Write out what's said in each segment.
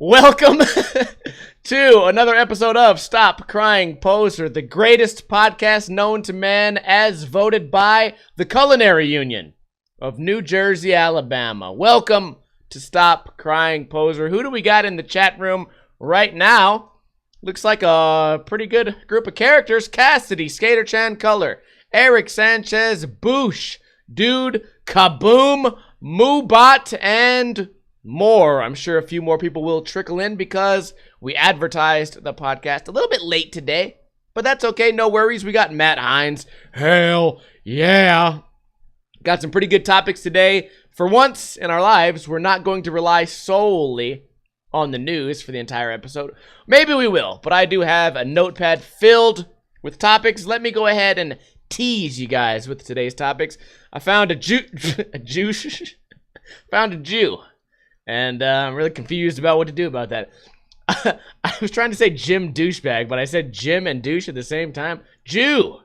Welcome to another episode of Stop Crying Poser, the greatest podcast known to man as voted by the Culinary Union of New Jersey, Alabama. Welcome to Stop Crying Poser. Who do we got in the chat room right now? Looks like a pretty good group of characters. Cassidy, Skater Chan Color, Eric Sanchez, Boosh, Dude, Kaboom, Moobot, and more. I'm sure a few more people will trickle in because we advertised the podcast a little bit late today, but that's okay. No worries. We got Matt Hines. Hell yeah. Got some pretty good topics today. For once in our lives, we're not going to rely solely on the news for the entire episode. Maybe we will, but I do have a notepad filled with topics. Let me go ahead and tease you guys with today's topics. I found a Jew. Found a Jew. And I'm really confused about what to do about that. I was trying to say Jim Douchebag, but I said Jim and douche at the same time. Jew!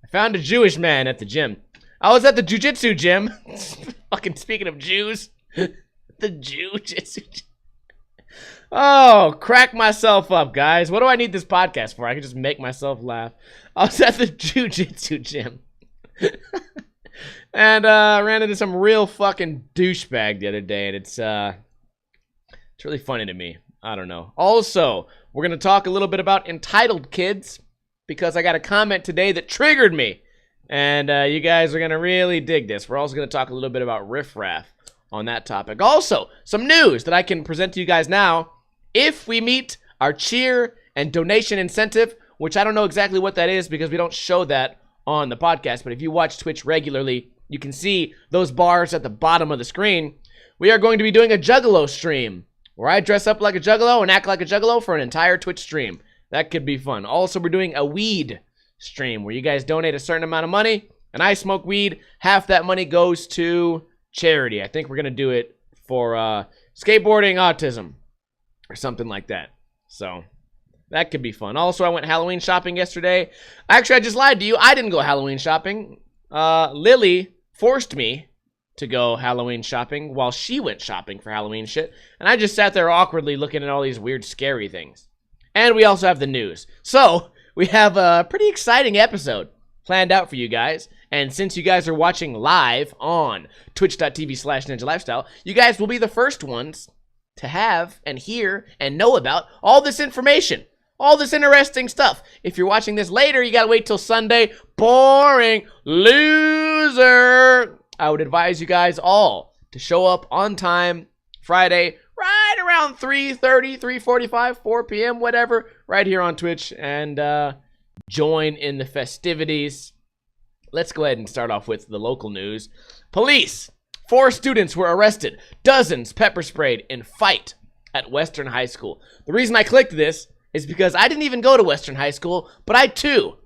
I found a Jewish man at the gym. I was at the jujitsu gym. Fucking speaking of Jews. The jujitsu gym. Oh, crack myself up, guys. What do I need this podcast for? I can just make myself laugh. I was at the jujitsu gym. And ran into some real fucking douchebag the other day, and it's really funny to me. I don't know. Also, we're gonna talk a little bit about entitled kids because I got a comment today that triggered me, and you guys are gonna really dig this. We're also gonna talk a little bit about Riff Raff on that topic. Also, some news that I can present to you guys now. If we meet our cheer and donation incentive, which I don't know exactly what that is because we don't show that on the podcast, but if you watch Twitch regularly, you can see those bars at the bottom of the screen. We are going to be doing a Juggalo stream where I dress up like a Juggalo and act like a Juggalo for an entire Twitch stream. That could be fun. Also, we're doing a weed stream where you guys donate a certain amount of money and I smoke weed. Half that money goes to charity. I think we're going to do it for skateboarding autism or something like that. So that could be fun. Also, I went Halloween shopping yesterday. Actually, I just lied to you. I didn't go Halloween shopping. Lily forced me to go Halloween shopping while she went shopping for Halloween shit. And I just sat there awkwardly looking at all these weird, scary things. And we also have the news. So, we have a pretty exciting episode planned out for you guys. And since you guys are watching live on twitch.tv/Ninja Lifestyle, you guys will be the first ones to have and hear and know about all this information. All this interesting stuff. If you're watching this later, you gotta wait till Sunday. Boring loser. I would advise you guys all to show up on time Friday, right around 3:30, 3:45, 4 p.m., whatever, right here on Twitch, and join in the festivities. Let's go ahead and start off with the local news. Police. 4 students were arrested. Dozens pepper sprayed in fight at Western High School. The reason I clicked this is because I didn't even go to Western High School, but I too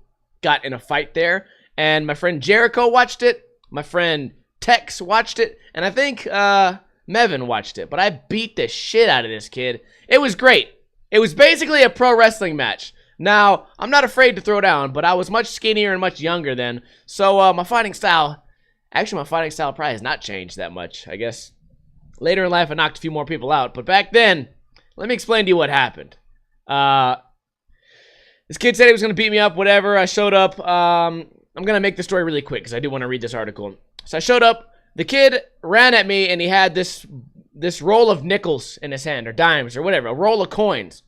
got in a fight there, and my friend Jericho watched it, my friend Tex watched it, and I think Mevin watched it, but I beat the shit out of this kid. It was great. It was basically a pro wrestling match. Now, I'm not afraid to throw down, but I was much skinnier and much younger then, so my fighting style probably has not changed that much. I guess later in life I knocked a few more people out, but back then, let me explain to you what happened. This kid said he was going to beat me up, whatever. I showed up. I'm going to make the story really quick because I do want to read this article. So I showed up. The kid ran at me and he had this roll of nickels in his hand, or dimes, or whatever, a roll of coins.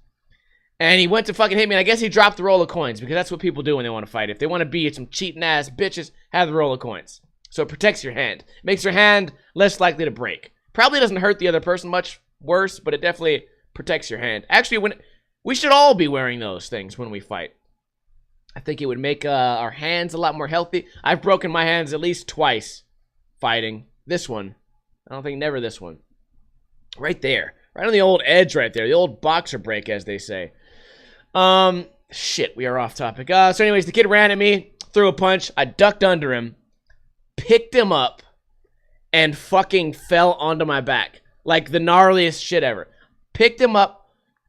And he went to fucking hit me, and I guess he dropped the roll of coins because that's what people do when they want to fight. If they want to be some cheating ass bitches, have the roll of coins. So it protects your hand. Makes your hand less likely to break. Probably doesn't hurt the other person much worse, but it definitely protects your hand. Actually, we should all be wearing those things when we fight. I think it would make our hands a lot more healthy. I've broken my hands at least twice fighting. This one. I don't think never this one. Right there. Right on the old edge right there. The old boxer break, as they say. Shit, we are off topic. So anyways, the kid ran at me, threw a punch. I ducked under him, picked him up, and fucking fell onto my back. Like the gnarliest shit ever. Picked him up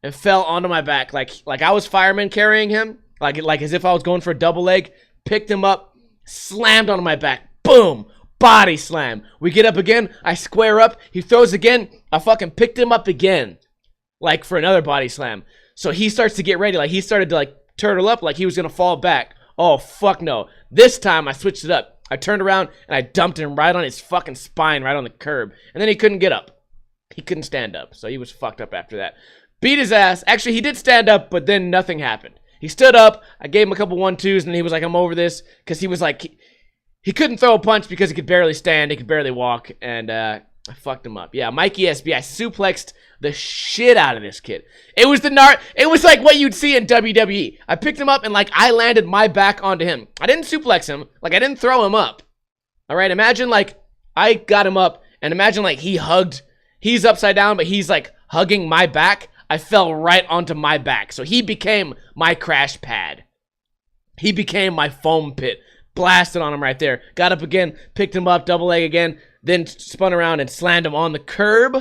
and fell onto my back. Like I was fireman carrying him. Like as if I was going for a double leg. Picked him up, slammed onto my back. Boom! Body slam. We get up again. I square up. He throws again. I fucking picked him up again. like for another body slam. So he starts to get ready. Like he started to like turtle up like he was going to fall back. Oh, fuck no. This time I switched it up. I turned around and I dumped him right on his fucking spine, right on the curb. And then he couldn't get up. He couldn't stand up. So he was fucked up after that. Beat his ass. Actually, he did stand up, but then nothing happened. He stood up. I gave him a couple 1-2s, and he was like, I'm over this. Because he was like, he couldn't throw a punch because he could barely stand. He could barely walk. And I fucked him up. Yeah, Mikey SB. I suplexed the shit out of this kid. It was it was like what you'd see in WWE. I picked him up and like I landed my back onto him. I didn't suplex him. Like I didn't throw him up. All right, imagine like I got him up and imagine like he's upside down, but he's like hugging my back. I fell right onto my back. So he became my crash pad. He became my foam pit. Blasted on him right there. Got up again, picked him up, double leg again, then spun around and slammed him on the curb.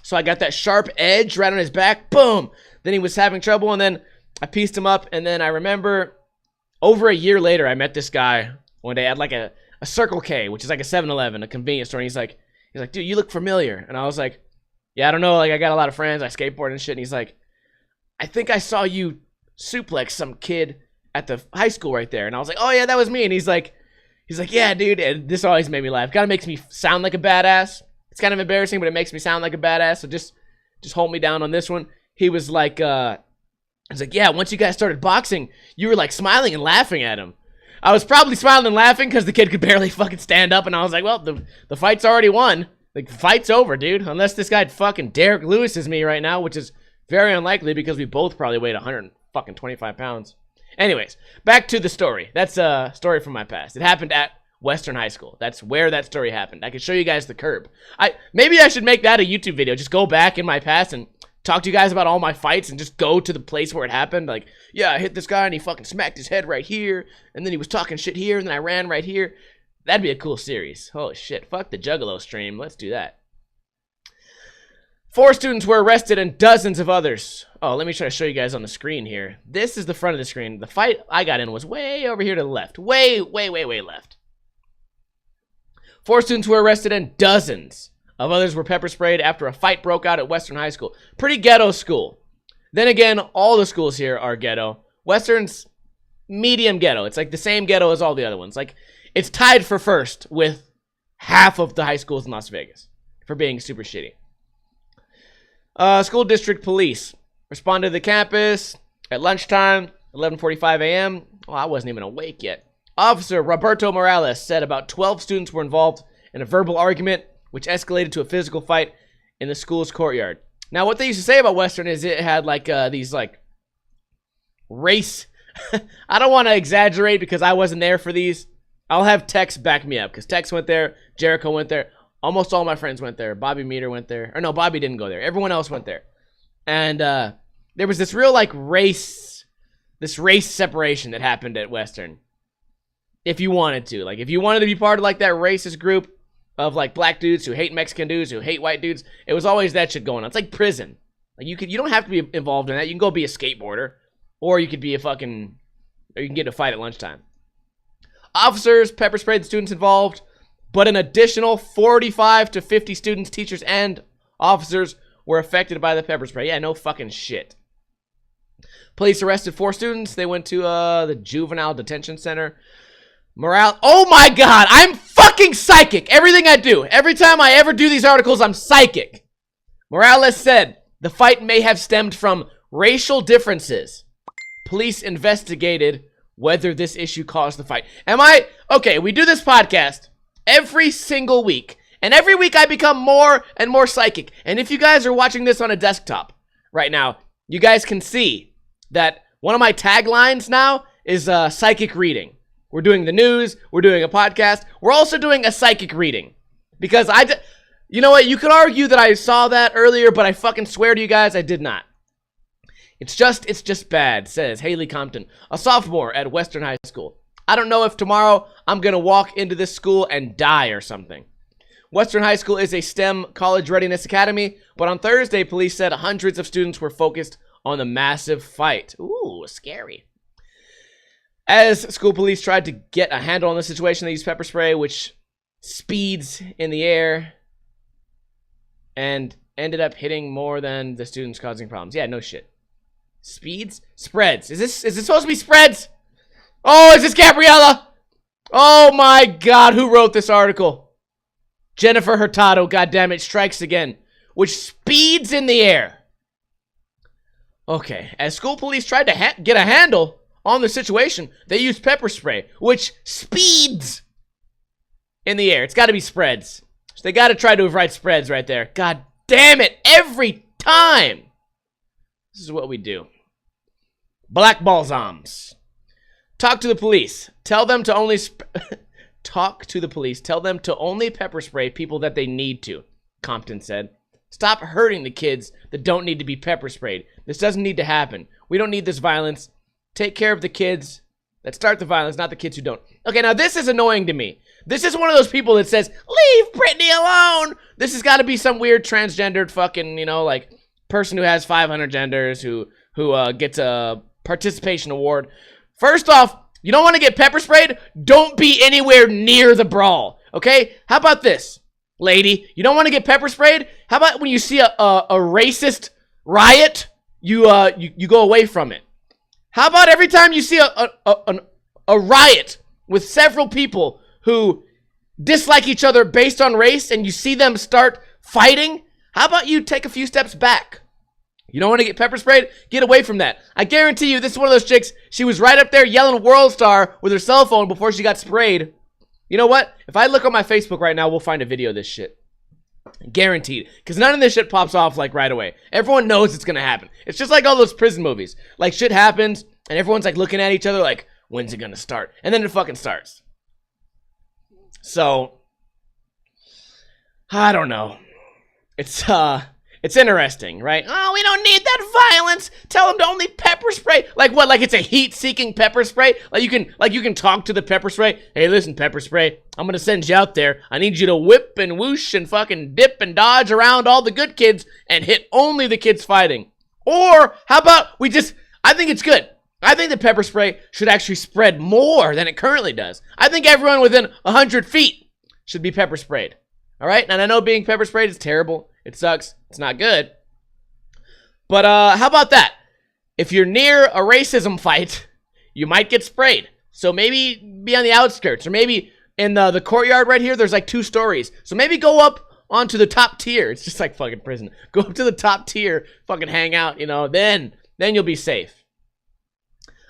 So I got that sharp edge right on his back. Boom. Then he was having trouble, and then I pieced him up. And then I remember over a year later, I met this guy one day at like a Circle K, which is like a 7-Eleven, a convenience store. And he's like, dude, you look familiar. And I was like, yeah, I don't know. Like, I got a lot of friends. I skateboard and shit. And he's like, I think I saw you suplex some kid at the high school right there. And I was like, oh, yeah, that was me. And he's like, yeah, dude. And this always made me laugh. Kind of makes me sound like a badass. It's kind of embarrassing, but it makes me sound like a badass. So just hold me down on this one. He was like, yeah, once you guys started boxing, you were like smiling and laughing at him. I was probably smiling and laughing because the kid could barely fucking stand up. And I was like, well, the fight's already won. Like, fight's over, dude. Unless this guy fucking Derek Lewis is me right now, which is very unlikely because we both probably weighed 125 pounds. Anyways, back to the story. That's a story from my past. It happened at Western High School. That's where that story happened. I can show you guys the curb. Maybe I should make that a YouTube video. Just go back in my past and talk to you guys about all my fights and just go to the place where it happened. Like, yeah, I hit this guy and he fucking smacked his head right here. And then he was talking shit here and then I ran right here. That'd be a cool series. Holy shit. Fuck the Juggalo stream. Let's do that. 4 students were arrested and dozens of others. Oh, let me try to show you guys on the screen here. This is the front of the screen. The fight I got in was way over here to the left. Way left. 4 students were arrested and dozens of others were pepper sprayed after a fight broke out at Western High School. Pretty ghetto school. Then again, all the schools here are ghetto. Western's medium ghetto. It's like the same ghetto as all the other ones. Like, it's tied for first with half of the high schools in Las Vegas for being super shitty. School district police responded to the campus at lunchtime, 11:45 a.m. Oh, I wasn't even awake yet. Officer Roberto Morales said about 12 students were involved in a verbal argument, which escalated to a physical fight in the school's courtyard. Now, what they used to say about Western is it had like these like race. I don't want to exaggerate because I wasn't there for these. I'll have Tex back me up because Tex went there, Jericho went there, almost all my friends went there. Bobby Meter went there. Or no, Bobby didn't go there. Everyone else went there. And there was this real like race separation that happened at Western. If you wanted to. Like if you wanted to be part of like that racist group of like black dudes who hate Mexican dudes, who hate white dudes, it was always that shit going on. It's like prison. Like you don't have to be involved in that. You can go be a skateboarder. Or you could be or you can get in a fight at lunchtime. Officers pepper sprayed the students involved, but an additional 45 to 50 students, teachers, and officers were affected by the pepper spray. Yeah, no fucking shit. Police arrested 4 students. They went to the juvenile detention center. Oh my god, I'm fucking psychic. Everything I do, every time I ever do these articles, I'm psychic. Morales said the fight may have stemmed from racial differences. Police investigated whether this issue caused the fight. Okay, we do this podcast every single week. And every week I become more and more psychic. And if you guys are watching this on a desktop right now, you guys can see that one of my taglines now is psychic reading. We're doing the news. We're doing a podcast. We're also doing a psychic reading. Because you know what? You could argue that I saw that earlier, but I fucking swear to you guys, I did not. It's just bad, says Haley Compton, a sophomore at Western High School. I don't know if tomorrow I'm going to walk into this school and die or something. Western High School is a STEM college readiness academy, but on Thursday, police said hundreds of students were focused on the massive fight. Ooh, scary. As school police tried to get a handle on the situation, they used pepper spray, which speeds in the air and ended up hitting more than the students, causing problems. Yeah, no shit. Speeds? Spreads. Is this supposed to be spreads? Oh, is this Gabriella? Oh my god, who wrote this article? Jennifer Hurtado, goddammit, strikes again. Which speeds in the air. Okay, as school police tried to get a handle on the situation, they used pepper spray, which speeds in the air. It's got to be spreads. So they got to try to write spreads right there. God damn it, every time. This is what we do. Blackball zoms. Talk to the police. Tell them to only talk to the police. Tell them to only pepper spray people that they need to, Compton said. Stop hurting the kids that don't need to be pepper sprayed. This doesn't need to happen. We don't need this violence. Take care of the kids that start the violence, not the kids who don't. Okay, now this is annoying to me. This is one of those people that says, leave Brittany alone. This has got to be some weird transgendered fucking, like person who has 500 genders who gets a participation award. First off, you don't want to get pepper sprayed? Don't be anywhere near the brawl, okay? How about this, lady? You don't want to get pepper sprayed? How about when you see a racist riot, you go away from it? How about every time you see a riot with several people who dislike each other based on race and you see them start fighting, how about you take a few steps back? You don't want to get pepper sprayed? Get away from that. I guarantee you this is one of those chicks, she was right up there yelling World Star with her cell phone before she got sprayed. You know what? If I look on my Facebook right now, we'll find a video of this shit. Guaranteed. Because none of this shit pops off like right away. Everyone knows it's going to happen. It's just like all those prison movies. Like shit happens and everyone's like looking at each other like, when's it going to start? And then it fucking starts. So, I don't know. It's interesting, right? Oh, we don't need that violence. Tell them to only pepper spray. Like what? Like it's a heat-seeking pepper spray? Like you can talk to the pepper spray. Hey, listen, pepper spray. I'm gonna send you out there. I need you to whip and whoosh and fucking dip and dodge around all the good kids and hit only the kids fighting. Or how about I think it's good. I think the pepper spray should actually spread more than it currently does. I think everyone within 100 feet should be pepper sprayed. All right? And I know being pepper sprayed is terrible. It sucks. It's not good. But how about that? If you're near a racism fight, you might get sprayed. So maybe be on the outskirts. Or maybe in the courtyard right here, there's like 2 stories. So maybe go up onto the top tier. It's just like fucking prison. Go up to the top tier, fucking hang out, then you'll be safe.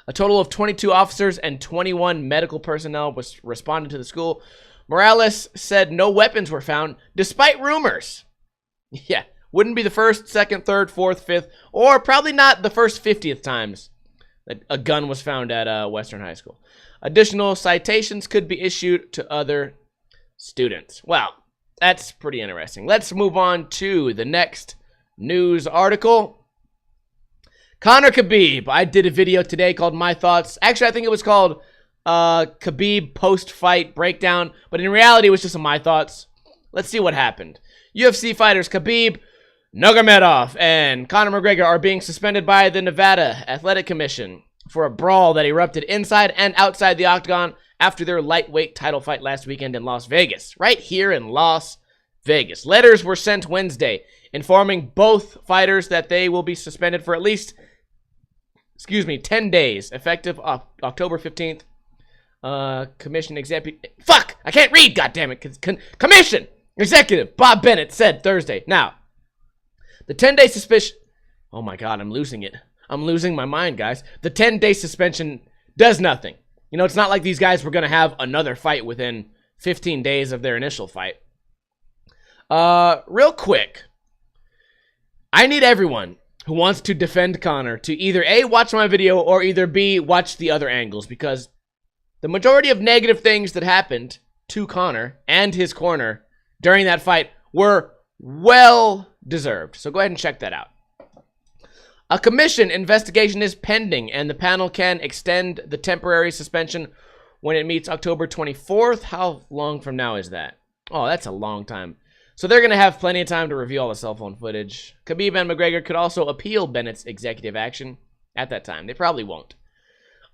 A total of 22 officers and 21 medical personnel responded to the school. Morales said no weapons were found, despite rumors. Yeah, wouldn't be the first, second, third, fourth, fifth, or probably not the first 50th times that a gun was found at Western High School. Additional citations could be issued to other students. Wow, that's pretty interesting. Let's move on to the next news article. Conor Khabib. I did a video today called My Thoughts. Actually, I think it was called Khabib Post-Fight Breakdown, but in reality, it was just a My Thoughts. Let's see what happened. UFC fighters Khabib Nurmagomedov and Conor McGregor are being suspended by the Nevada Athletic Commission for a brawl that erupted inside and outside the octagon after their lightweight title fight last weekend in Las Vegas. Right here in Las Vegas. Letters were sent Wednesday informing both fighters that they will be suspended for at least 10 days, effective October 15th. Commission executive... Fuck! I can't read, goddammit! Commission executive Bob Bennett said Thursday. Now, the 10-day suspension... Oh my god, I'm losing it. I'm losing my mind, guys. The 10-day suspension does nothing. It's not like these guys were going to have another fight within 15 days of their initial fight. Real quick. I need everyone who wants to defend Conor to either A, watch my video, or either B, watch the other angles, because the majority of negative things that happened to Conor and his corner during that fight were well deserved. So go ahead and check that out. A commission investigation is pending, and the panel can extend the temporary suspension when it meets October 24th. How long from now is that? Oh, that's a long time. So they're going to have plenty of time to review all the cell phone footage. Khabib and McGregor could also appeal Bennett's executive action at that time. They probably won't,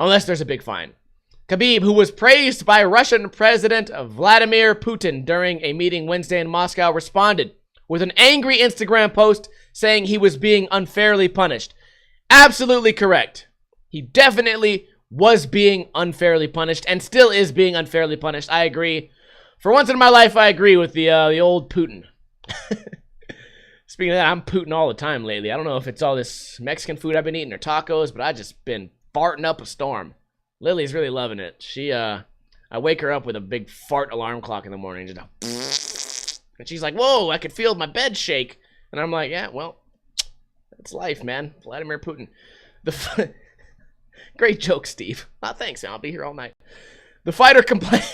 unless there's a big fine. Khabib, who was praised by Russian President Vladimir Putin during a meeting Wednesday in Moscow, responded with an angry Instagram post saying he was being unfairly punished. Absolutely correct. He definitely was being unfairly punished and still is being unfairly punished. I agree. For once in my life, I agree with the old Putin. Speaking of that, I'm Putin all the time lately. I don't know if it's all this Mexican food I've been eating or tacos, but I just been farting up a storm. Lily's really loving it. I wake her up with a big fart alarm clock in the morning. Just and she's like, whoa, I could feel my bed shake. And I'm like, yeah, well, that's life, man. Vladimir Putin. Great joke, Steve. Oh, thanks, I'll be here all night. The fighter complained.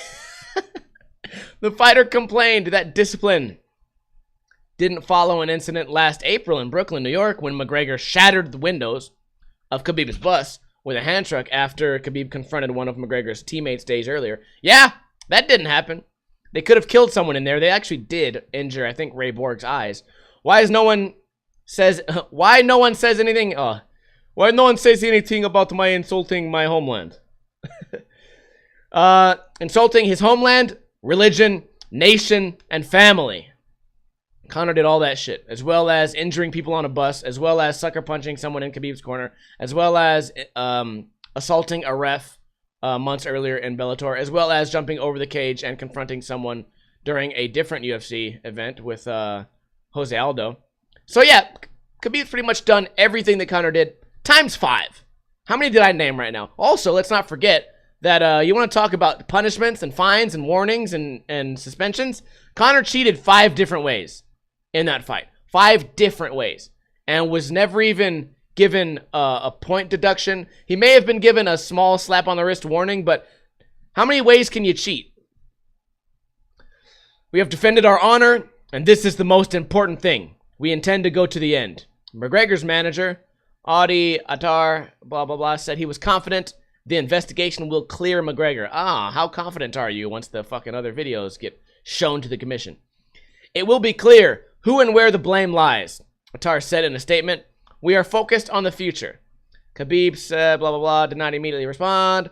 The fighter complained that discipline didn't follow an incident last April in Brooklyn, New York, when McGregor shattered the windows of Khabib's bus with a hand truck after Khabib confronted one of McGregor's teammates days earlier. Yeah, that didn't happen. They could have killed someone in there. They actually did injure, I think, Ray Borg's eyes. Why no one says anything? Why no one says anything about my insulting my homeland? Insulting his homeland, religion, nation, and family. Conor did all that shit, as well as injuring people on a bus, as well as sucker punching someone in Khabib's corner, as well as assaulting a ref months earlier in Bellator, as well as jumping over the cage and confronting someone during a different UFC event with Jose Aldo. So yeah, Khabib's pretty much done everything that Conor did, times 5. How many did I name right now? Also, let's not forget that you want to talk about punishments and fines and warnings and suspensions. Conor cheated 5 different ways in that fight. 5 different ways. And was never even given a point deduction. He may have been given a small slap on the wrist warning, but how many ways can you cheat? We have defended our honor, and this is the most important thing. We intend to go to the end. McGregor's manager, Audi Attar, blah, blah, blah, said he was confident the investigation will clear McGregor. How confident are you once the fucking other videos get shown to the commission? It will be clear who and where the blame lies, Attar said in a statement. We are focused on the future. Khabib said, blah, blah, blah, did not immediately respond.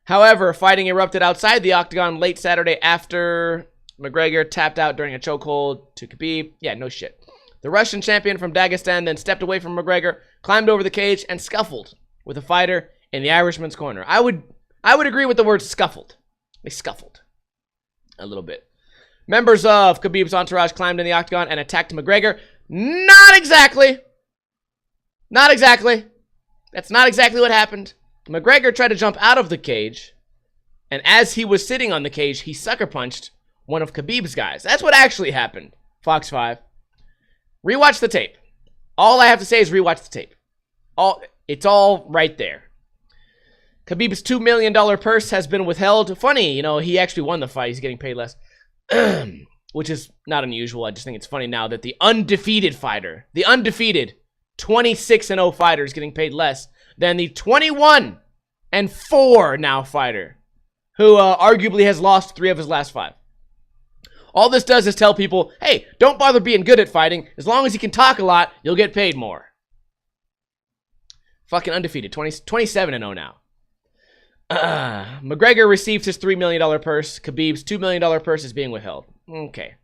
However, fighting erupted outside the octagon late Saturday after McGregor tapped out during a chokehold to Khabib. Yeah, no shit. The Russian champion from Dagestan then stepped away from McGregor, climbed over the cage, and scuffled with a fighter in the Irishman's corner. I would agree with the word scuffled. They scuffled a little bit. Members of Khabib's entourage climbed in the octagon and attacked McGregor. Not exactly. Not exactly. That's not exactly what happened. McGregor tried to jump out of the cage, and as he was sitting on the cage, he sucker punched one of Khabib's guys. That's what actually happened. Fox 5. Rewatch the tape. All I have to say is rewatch the tape. It's all right there. Khabib's $2 million purse has been withheld. Funny, you know, he actually won the fight. He's getting paid less. Which is not unusual. I just think it's funny now that the undefeated fighter, the undefeated 26-0 fighter is getting paid less than the 21-4 now fighter, who arguably has lost 3 of his last 5. All this does is tell people, hey, don't bother being good at fighting. As long as you can talk a lot, you'll get paid more. Fucking undefeated. 27-0 now. McGregor received his $3 million purse. Khabib's $2 million purse is being withheld. Okay.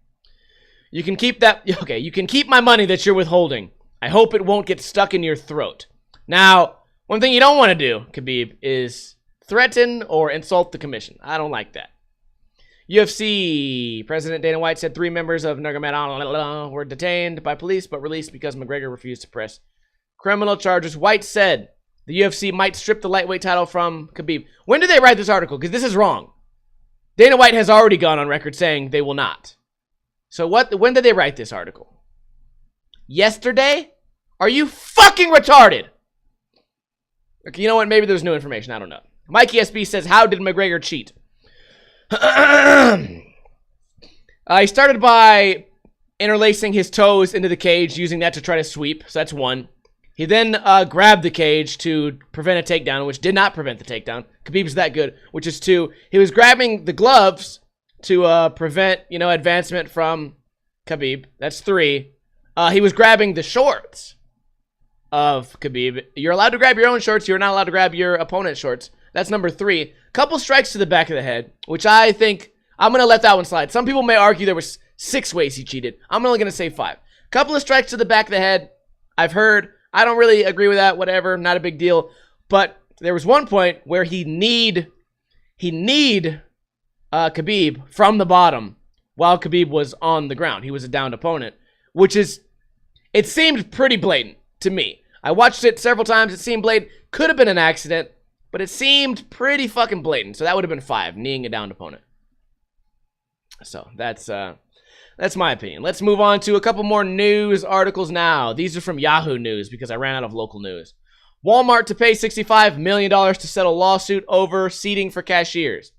You can keep that. Okay, you can keep my money that you're withholding. I hope it won't get stuck in your throat. Now, one thing you don't want to do, Khabib, is threaten or insult the commission. I don't like that. UFC President Dana White said 3 members of Nurmagomedov were detained by police but released because McGregor refused to press criminal charges. White said the UFC might strip the lightweight title from Khabib. When did they write this article? Because this is wrong. Dana White has already gone on record saying they will not. So when did they write this article? Yesterday? Are you fucking retarded? Okay, you know what? Maybe there's new information. I don't know. Mikey SB says, how did McGregor cheat? He started by interlacing his toes into the cage, using that to try to sweep. So that's 1. He then grabbed the cage to prevent a takedown, which did not prevent the takedown. Khabib's that good, which is 2. He was grabbing the gloves to prevent, advancement from Khabib. That's 3. He was grabbing the shorts of Khabib. You're allowed to grab your own shorts. You're not allowed to grab your opponent's shorts. That's number 3. Couple strikes to the back of the head, which I think I'm going to let that one slide. Some people may argue there was 6 ways he cheated. I'm only going to say 5. Couple of strikes to the back of the head. I've heard. I don't really agree with that. Whatever. Not a big deal. But there was one point where he kneed Khabib from the bottom while Khabib was on the ground. He was a downed opponent, which is, it seemed pretty blatant to me. I watched it several times. It seemed blatant. Could have been an accident, but it seemed pretty fucking blatant. So that would have been 5, kneeing a downed opponent. So that's my opinion. Let's move on to a couple more news articles now. These are from Yahoo News because I ran out of local news. Walmart to pay $65 million to settle lawsuit over seating for cashiers.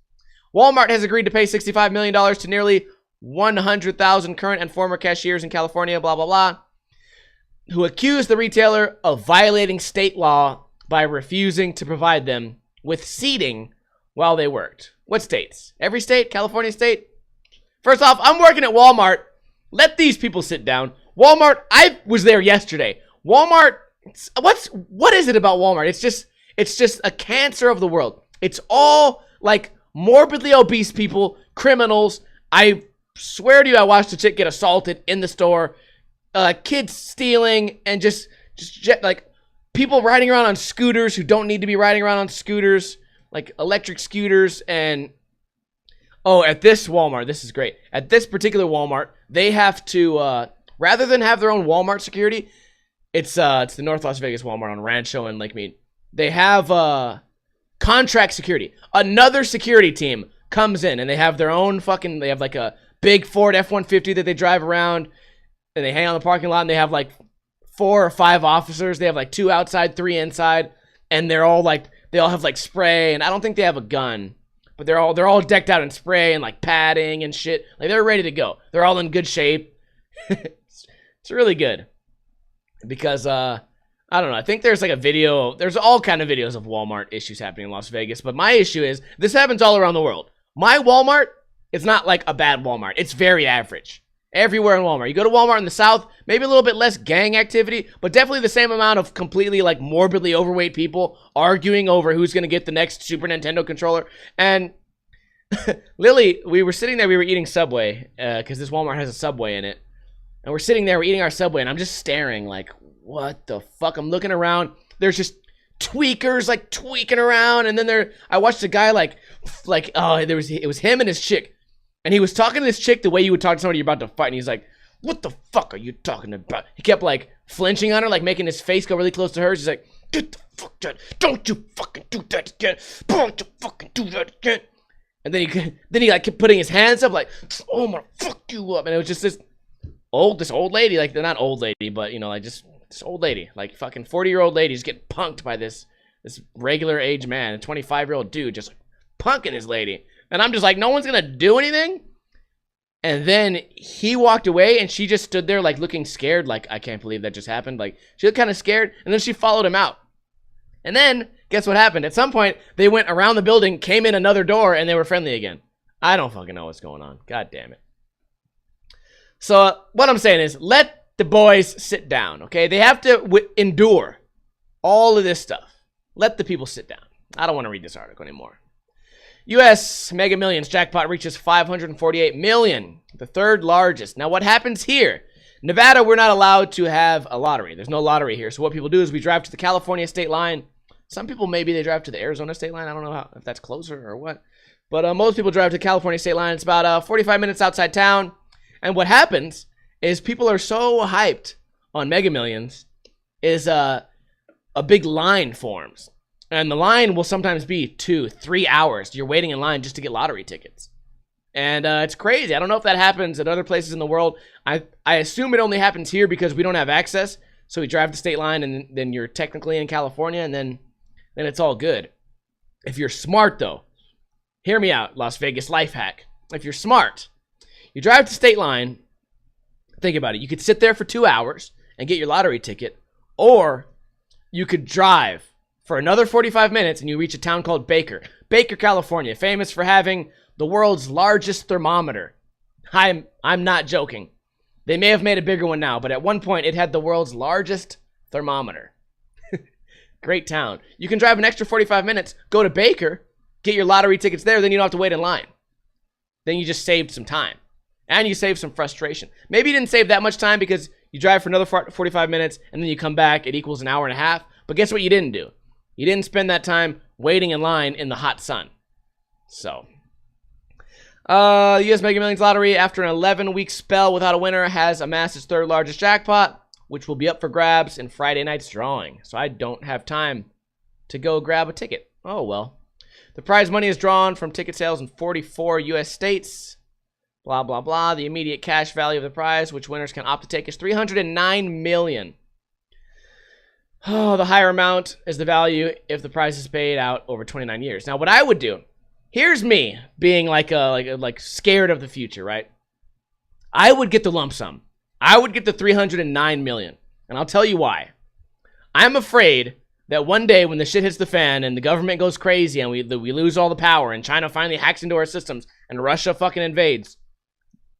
Walmart has agreed to pay $65 million to nearly 100,000 current and former cashiers in California, blah, blah, blah, who accused the retailer of violating state law by refusing to provide them with seating while they worked. What states? Every state? California state? First off, I'm working at Walmart. Let these people sit down. Walmart, I was there yesterday. Walmart, what is it about Walmart? It's just a cancer of the world. It's all like morbidly obese people, criminals. I swear to you, I watched a chick get assaulted in the store. Kids stealing and just like people riding around on scooters who don't need to be riding around on scooters, like electric scooters. And oh, at this Walmart, this is great. At this particular Walmart, they have to, rather than have their own Walmart security, it's the North Las Vegas Walmart on Rancho and Lake Mead. They have contract security. Another security team comes in and they have their own fucking, they have like a big Ford F-150 that they drive around and they hang out in the parking lot and they have like 4 or 5 officers. They have like 2 outside, 3 inside, and they're all like, they all have like spray, and I don't think they have a gun. But they're all decked out in spray and like padding and shit. Like they're ready to go. They're all in good shape. It's really good. Because I don't know. I think there's like a video. There's all kind of videos of Walmart issues happening in Las Vegas. But my issue is this happens all around the world. My Walmart is not like a bad Walmart. It's very average. Everywhere in Walmart. You go to Walmart in the South, maybe a little bit less gang activity, but definitely the same amount of completely like morbidly overweight people arguing over who's going to get the next Super Nintendo controller. And Lily, we were sitting there, we were eating Subway, because this Walmart has a Subway in it. And we're sitting there, we're eating our Subway, and I'm just staring like, what the fuck? I'm looking around. There's just tweakers like tweaking around, and then I watched a guy like oh, it was him and his chick. And he was talking to this chick the way you would talk to somebody you're about to fight. And he's like, what the fuck are you talking about? He kept like flinching on her, like making his face go really close to hers. He's like, get the fuck down. Don't you fucking do that again. Don't you fucking do that again. And then he like kept putting his hands up like, oh, I'm gonna fuck you up. And it was just this old lady, like they're not old lady, but you know, like just this old lady, like fucking 40-year-old lady just getting punked by this regular age man, a 25-year-old dude just like punking his lady. And I'm just like, no one's going to do anything? And then he walked away and she just stood there like looking scared. Like, I can't believe that just happened. Like, she looked kind of scared. And then she followed him out. And then, guess what happened? At some point, they went around the building, came in another door, and they were friendly again. I don't fucking know what's going on. God damn it. So, what I'm saying is, let the boys sit down, okay? They have to endure all of this stuff. Let the people sit down. I don't want to read this article anymore. U.S. Mega Millions jackpot reaches $548 million, the 3rd largest. Now, what happens here? Nevada, we're not allowed to have a lottery. There's no lottery here. So what people do is we drive to the California state line. Some people, maybe they drive to the Arizona state line. I don't know if that's closer or what. But most people drive to the California state line. It's about 45 minutes outside town. And what happens is people are so hyped on Mega Millions is a big line forms. And the line will sometimes be 2-3 hours. You're waiting in line just to get lottery tickets. And it's crazy. I don't know if that happens at other places in the world. I assume it only happens here because we don't have access. So we drive the state line and then you're technically in California and then it's all good. If you're smart though, hear me out, Las Vegas life hack. If you're smart, you drive the state line, think about it. You could sit there for 2 hours and get your lottery ticket, or you could drive for another 45 minutes and you reach a town called Baker, California, famous for having the world's largest thermometer. I'm not joking. They may have made a bigger one now, but at one point it had the world's largest thermometer. Great town. You can drive an extra 45 minutes, go to Baker, get your lottery tickets there, then you don't have to wait in line. Then you just saved some time. And you saved some frustration. Maybe you didn't save that much time because You drive for another 45 minutes, and then you come back. It equals an hour and a half. But guess what you didn't do? You didn't spend that time waiting in line in the hot sun. So, the U.S. Mega Millions lottery, after an 11-week spell without a winner, has amassed its third largest jackpot, which will be up for grabs in Friday night's drawing. So I don't have time to go grab a ticket. Oh, well. The prize money is drawn from ticket sales in 44 U.S. states. Blah, blah, blah. The immediate cash value of the prize, which winners can opt to take, is $309 million. Oh, the higher amount is the value if the prize is paid out over 29 years. Now, what I would do, here's me being like scared of the future, right? I would get the lump sum. I would get the $309 million, and I'll tell you why. I'm afraid that one day when the shit hits the fan and the government goes crazy and we lose all the power and China finally hacks into our systems and Russia fucking invades,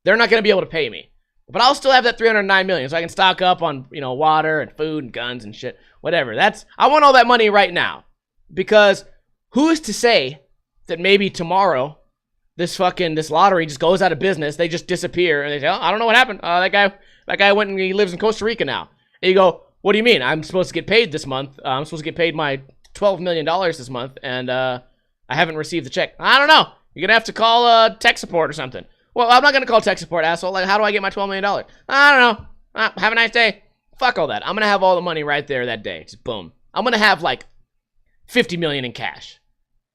they're not going to be able to pay me. But I'll still have that $309 million, so I can stock up on, you know, water and food and guns and shit, whatever. I want all that money right now, because who's to say that maybe tomorrow this lottery just goes out of business, they just disappear, and they say, oh, I don't know what happened. That guy went and he lives in Costa Rica now. And you go, what do you mean? I'm supposed to get paid this month. I'm supposed to get paid my $12 million this month, and I haven't received the check. I don't know. You're going to have to call tech support or something. Well, I'm not going to call tech support, asshole. Like, how do I get my $12 million? I don't know. Have a nice day. Fuck all that. I'm going to have all the money right there that day. Just boom. I'm going to have like $50 million in cash.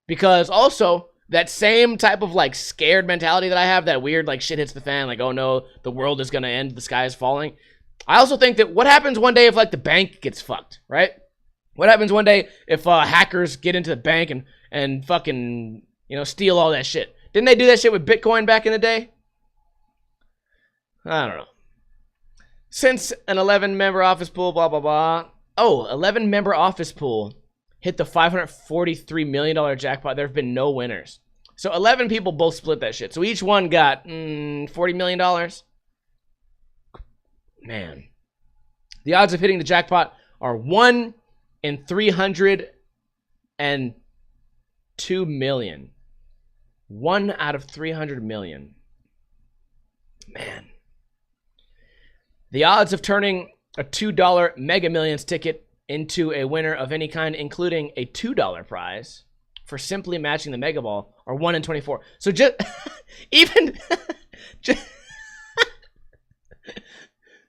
Because also, that same type of like scared mentality that I have, that weird like shit hits the fan, like, oh no, the world is going to end, the sky is falling. I also think that what happens one day if like the bank gets fucked, right? What happens one day if hackers get into the bank and fucking, you know, steal all that shit? Didn't they do that shit with Bitcoin back in the day? I don't know. Since an 11-member office pool, blah, blah, blah. Oh, 11-member office pool hit the $543 million jackpot. There have been no winners. So 11 people both split that shit. So each one got $40 million. Man. The odds of hitting the jackpot are 1 in 302 million. 1 out of 300 million. Man. The odds of turning a $2 Mega Millions ticket into a winner of any kind, including a $2 prize for simply matching the Mega Ball, are 1 in 24. So just even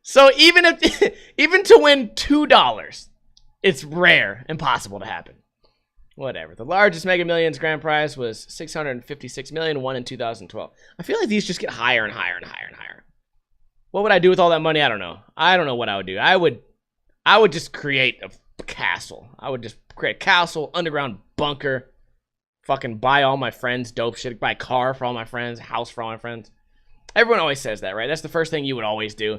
so even to win $2, it's rare, impossible to happen. Whatever. The largest Mega Millions grand prize was $656 million, won in 2012. I feel like these just get higher and higher and higher and higher. What would I do with all that money? I don't know. I don't know what I would do. I would just create a castle. I would just create a castle, underground bunker, fucking buy all my friends dope shit, buy a car for all my friends, a house for all my friends. Everyone always says that, right? That's the first thing you would always do.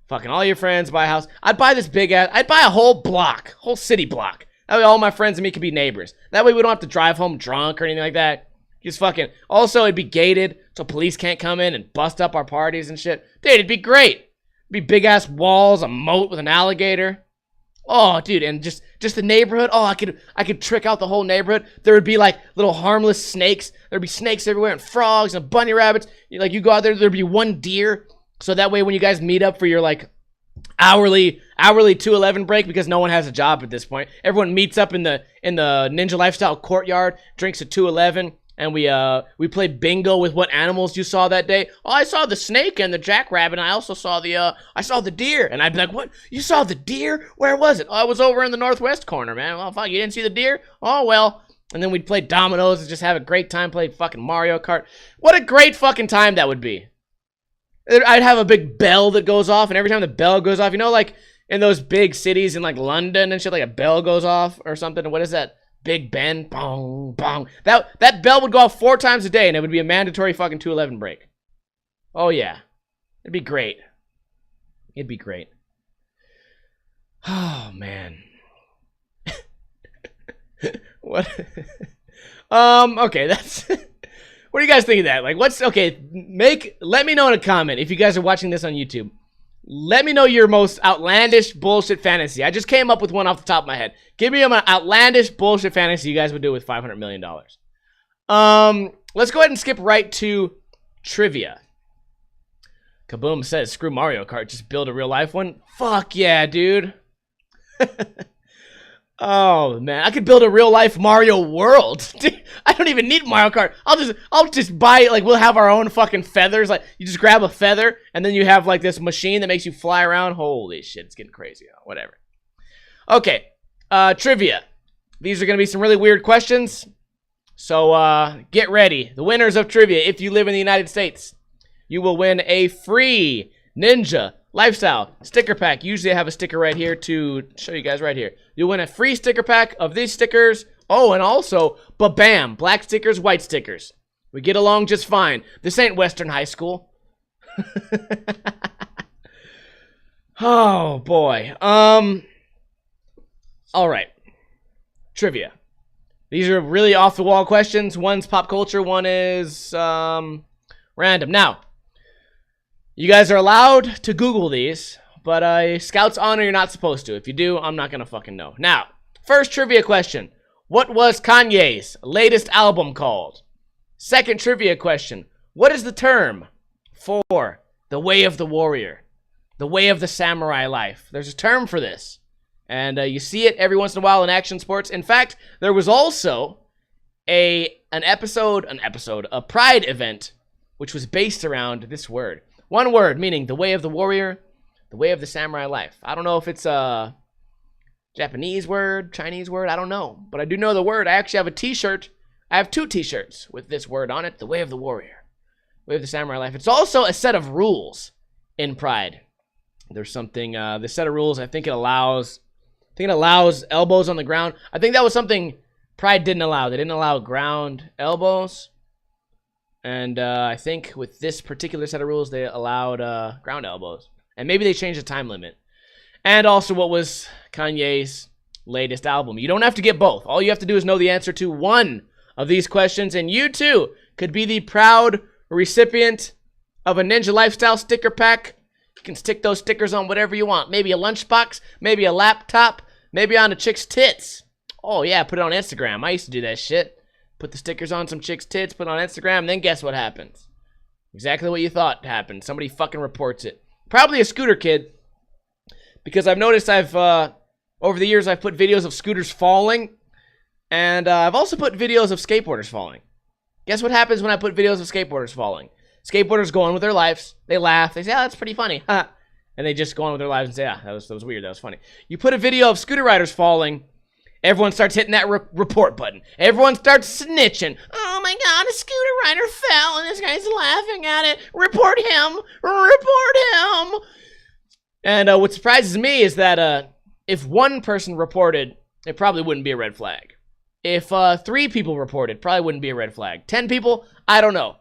Fucking all your friends, buy a house. I'd buy this big ass, I'd buy a whole block, whole city block. That way all my friends and me could be neighbors. That way we don't have to drive home drunk or anything like that. Just fucking, also it'd be gated so police can't come in and bust up our parties and shit. Dude, it'd be great. It'd be big ass walls, a moat with an alligator. Oh, dude, and just the neighborhood. Oh, I could trick out the whole neighborhood. There would be like little harmless snakes. There'd be snakes everywhere and frogs and bunny rabbits. You go out there, there'd be one deer. So that way when you guys meet up for your like hourly 211 break, because no one has a job at this point, everyone meets up in the Ninja Lifestyle courtyard, drinks a 211, and we play bingo with what animals you saw that day. Oh, I saw the snake and the jackrabbit, and I also saw the deer. And I'd be like, what? You saw the deer? Where was it? Oh, I was over in the northwest corner, man. Well, fuck, you didn't see the deer? Oh, well. And then we'd play dominoes and just have a great time, play fucking Mario Kart. What a great fucking time that would be. I'd have a big bell that goes off, and every time the bell goes off, you know, like in those big cities in like London and shit, like a bell goes off or something. What is that? Big Ben, bong, bong. That bell would go off 4 times a day, and it would be a mandatory fucking 211 break. Oh yeah, it'd be great. It'd be great. Oh man. What? Okay, that's. What do you guys think of that? Like, let me know in a comment if you guys are watching this on YouTube. Let me know your most outlandish bullshit fantasy. I just came up with one off the top of my head. Give me an outlandish bullshit fantasy you guys would do with $500 million. Let's go ahead and skip right to trivia. Kaboom says, screw Mario Kart, just build a real life one. Fuck yeah, dude. Oh man, I could build a real life Mario World. Dude, I don't even need Mario Kart. I'll just buy, like, we'll have our own fucking feathers. Like, you just grab a feather and then you have like this machine that makes you fly around. Holy shit, it's getting crazy. Whatever. Okay, trivia. These are gonna be some really weird questions. So get ready. The winners of trivia, if you live in the United States, you will win a free Ninja Lifestyle sticker pack. Usually I have a sticker right here to show you guys right here. You'll win a free sticker pack of these stickers. Oh, and also, ba-bam, black stickers, white stickers. We get along just fine. This ain't Western High School. Oh, boy. All right. Trivia. These are really off-the-wall questions. One's pop culture, one is random. Now, you guys are allowed to Google these, but Scout's Honor, you're not supposed to. If you do, I'm not gonna fucking know. Now, first trivia question. What was Kanye's latest album called? Second trivia question. What is the term for the way of the warrior? The way of the samurai life. There's a term for this. And you see it every once in a while in action sports. In fact, there was also a Pride event, which was based around this word. One word, meaning the way of the warrior, the way of the samurai life. I don't know if it's a Japanese word, Chinese word, I don't know. But I do know the word. I actually have a t-shirt. I have 2 t-shirts with this word on it, the way of the warrior, way of the samurai life. It's also a set of rules in Pride. There's something, this set of rules, I think it allows elbows on the ground. I think that was something Pride didn't allow. They didn't allow ground elbows. And I think with this particular set of rules, they allowed ground elbows. And maybe they changed the time limit. And also, what was Kanye's latest album? You don't have to get both. All you have to do is know the answer to one of these questions, and you too could be the proud recipient of a Ninja Lifestyle sticker pack. You can stick those stickers on whatever you want. Maybe a lunchbox, maybe a laptop, maybe on a chick's tits. Oh yeah, put it on Instagram. I used to do that shit. Put the stickers on some chick's tits, put it on Instagram, and then guess what happens? Exactly what you thought happened. Somebody fucking reports it. Probably a scooter kid. Because I've noticed over the years, I've put videos of scooters falling. And I've also put videos of skateboarders falling. Guess what happens when I put videos of skateboarders falling? Skateboarders go on with their lives. They laugh. They say, oh, that's pretty funny. And they just go on with their lives and say, yeah, that was weird. That was funny. You put a video of scooter riders falling. Everyone starts hitting that report button. Everyone starts snitching. Oh my god, a scooter rider fell and this guy's laughing at it. Report him. Report him. And what surprises me is that if one person reported, it probably wouldn't be a red flag. If 3 people reported, probably wouldn't be a red flag. 10 people, I don't know.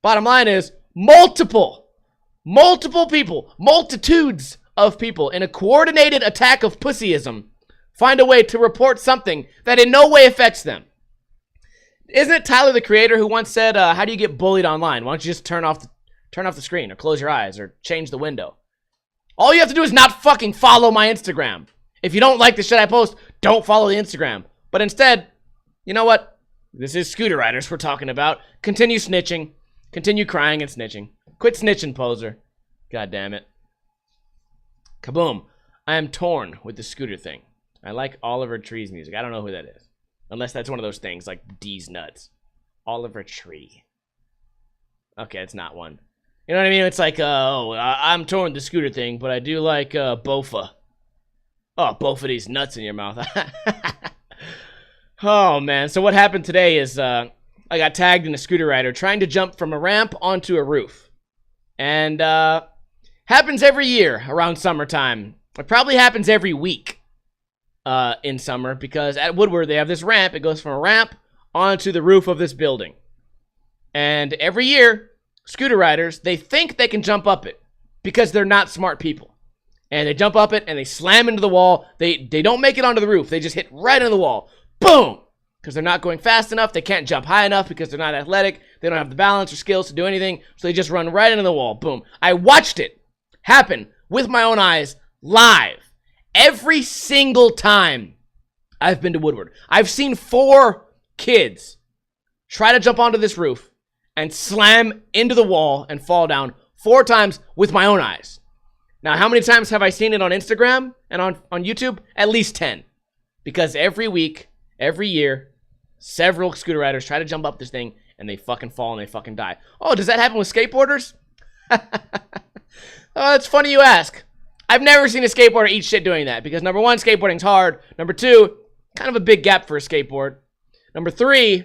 Bottom line is, multiple people, multitudes of people in a coordinated attack of pussyism find a way to report something that in no way affects them. Isn't it Tyler, the Creator, who once said, how do you get bullied online? Why don't you just turn off the screen or close your eyes or change the window? All you have to do is not fucking follow my Instagram. If you don't like the shit I post, don't follow the Instagram. But instead, you know what? This is scooter riders we're talking about. Continue snitching. Continue crying and snitching. Quit snitching, poser. God damn it. Kaboom. I am torn with the scooter thing. I like Oliver Tree's music. I don't know who that is. Unless that's one of those things like D's Nuts. Oliver Tree. Okay, it's not one. You know what I mean? It's like, I'm torn with the scooter thing, but I do like Bofa. Oh, both of these nuts in your mouth. Oh, man. So what happened today is I got tagged in a scooter rider trying to jump from a ramp onto a roof. And happens every year around summertime. It probably happens every week in summer because at Woodward they have this ramp. It goes from a ramp onto the roof of this building. And every year, scooter riders, they think they can jump up it because they're not smart people. And they jump up it and they slam into the wall. They don't make it onto the roof. They just hit right into the wall. Boom! Because they're not going fast enough. They can't jump high enough because they're not athletic. They don't have the balance or skills to do anything. So they just run right into the wall. Boom. I watched it happen with my own eyes live. Every single time I've been to Woodward. I've seen 4 kids try to jump onto this roof and slam into the wall and fall down 4 times with my own eyes. Now, how many times have I seen it on Instagram and on YouTube? At least 10. Because every week, every year, several scooter riders try to jump up this thing and they fucking fall and they fucking die. Oh, does that happen with skateboarders? Oh, it's funny you ask. I've never seen a skateboarder eat shit doing that because number 1, skateboarding's hard. Number 2, kind of a big gap for a skateboard. Number 3,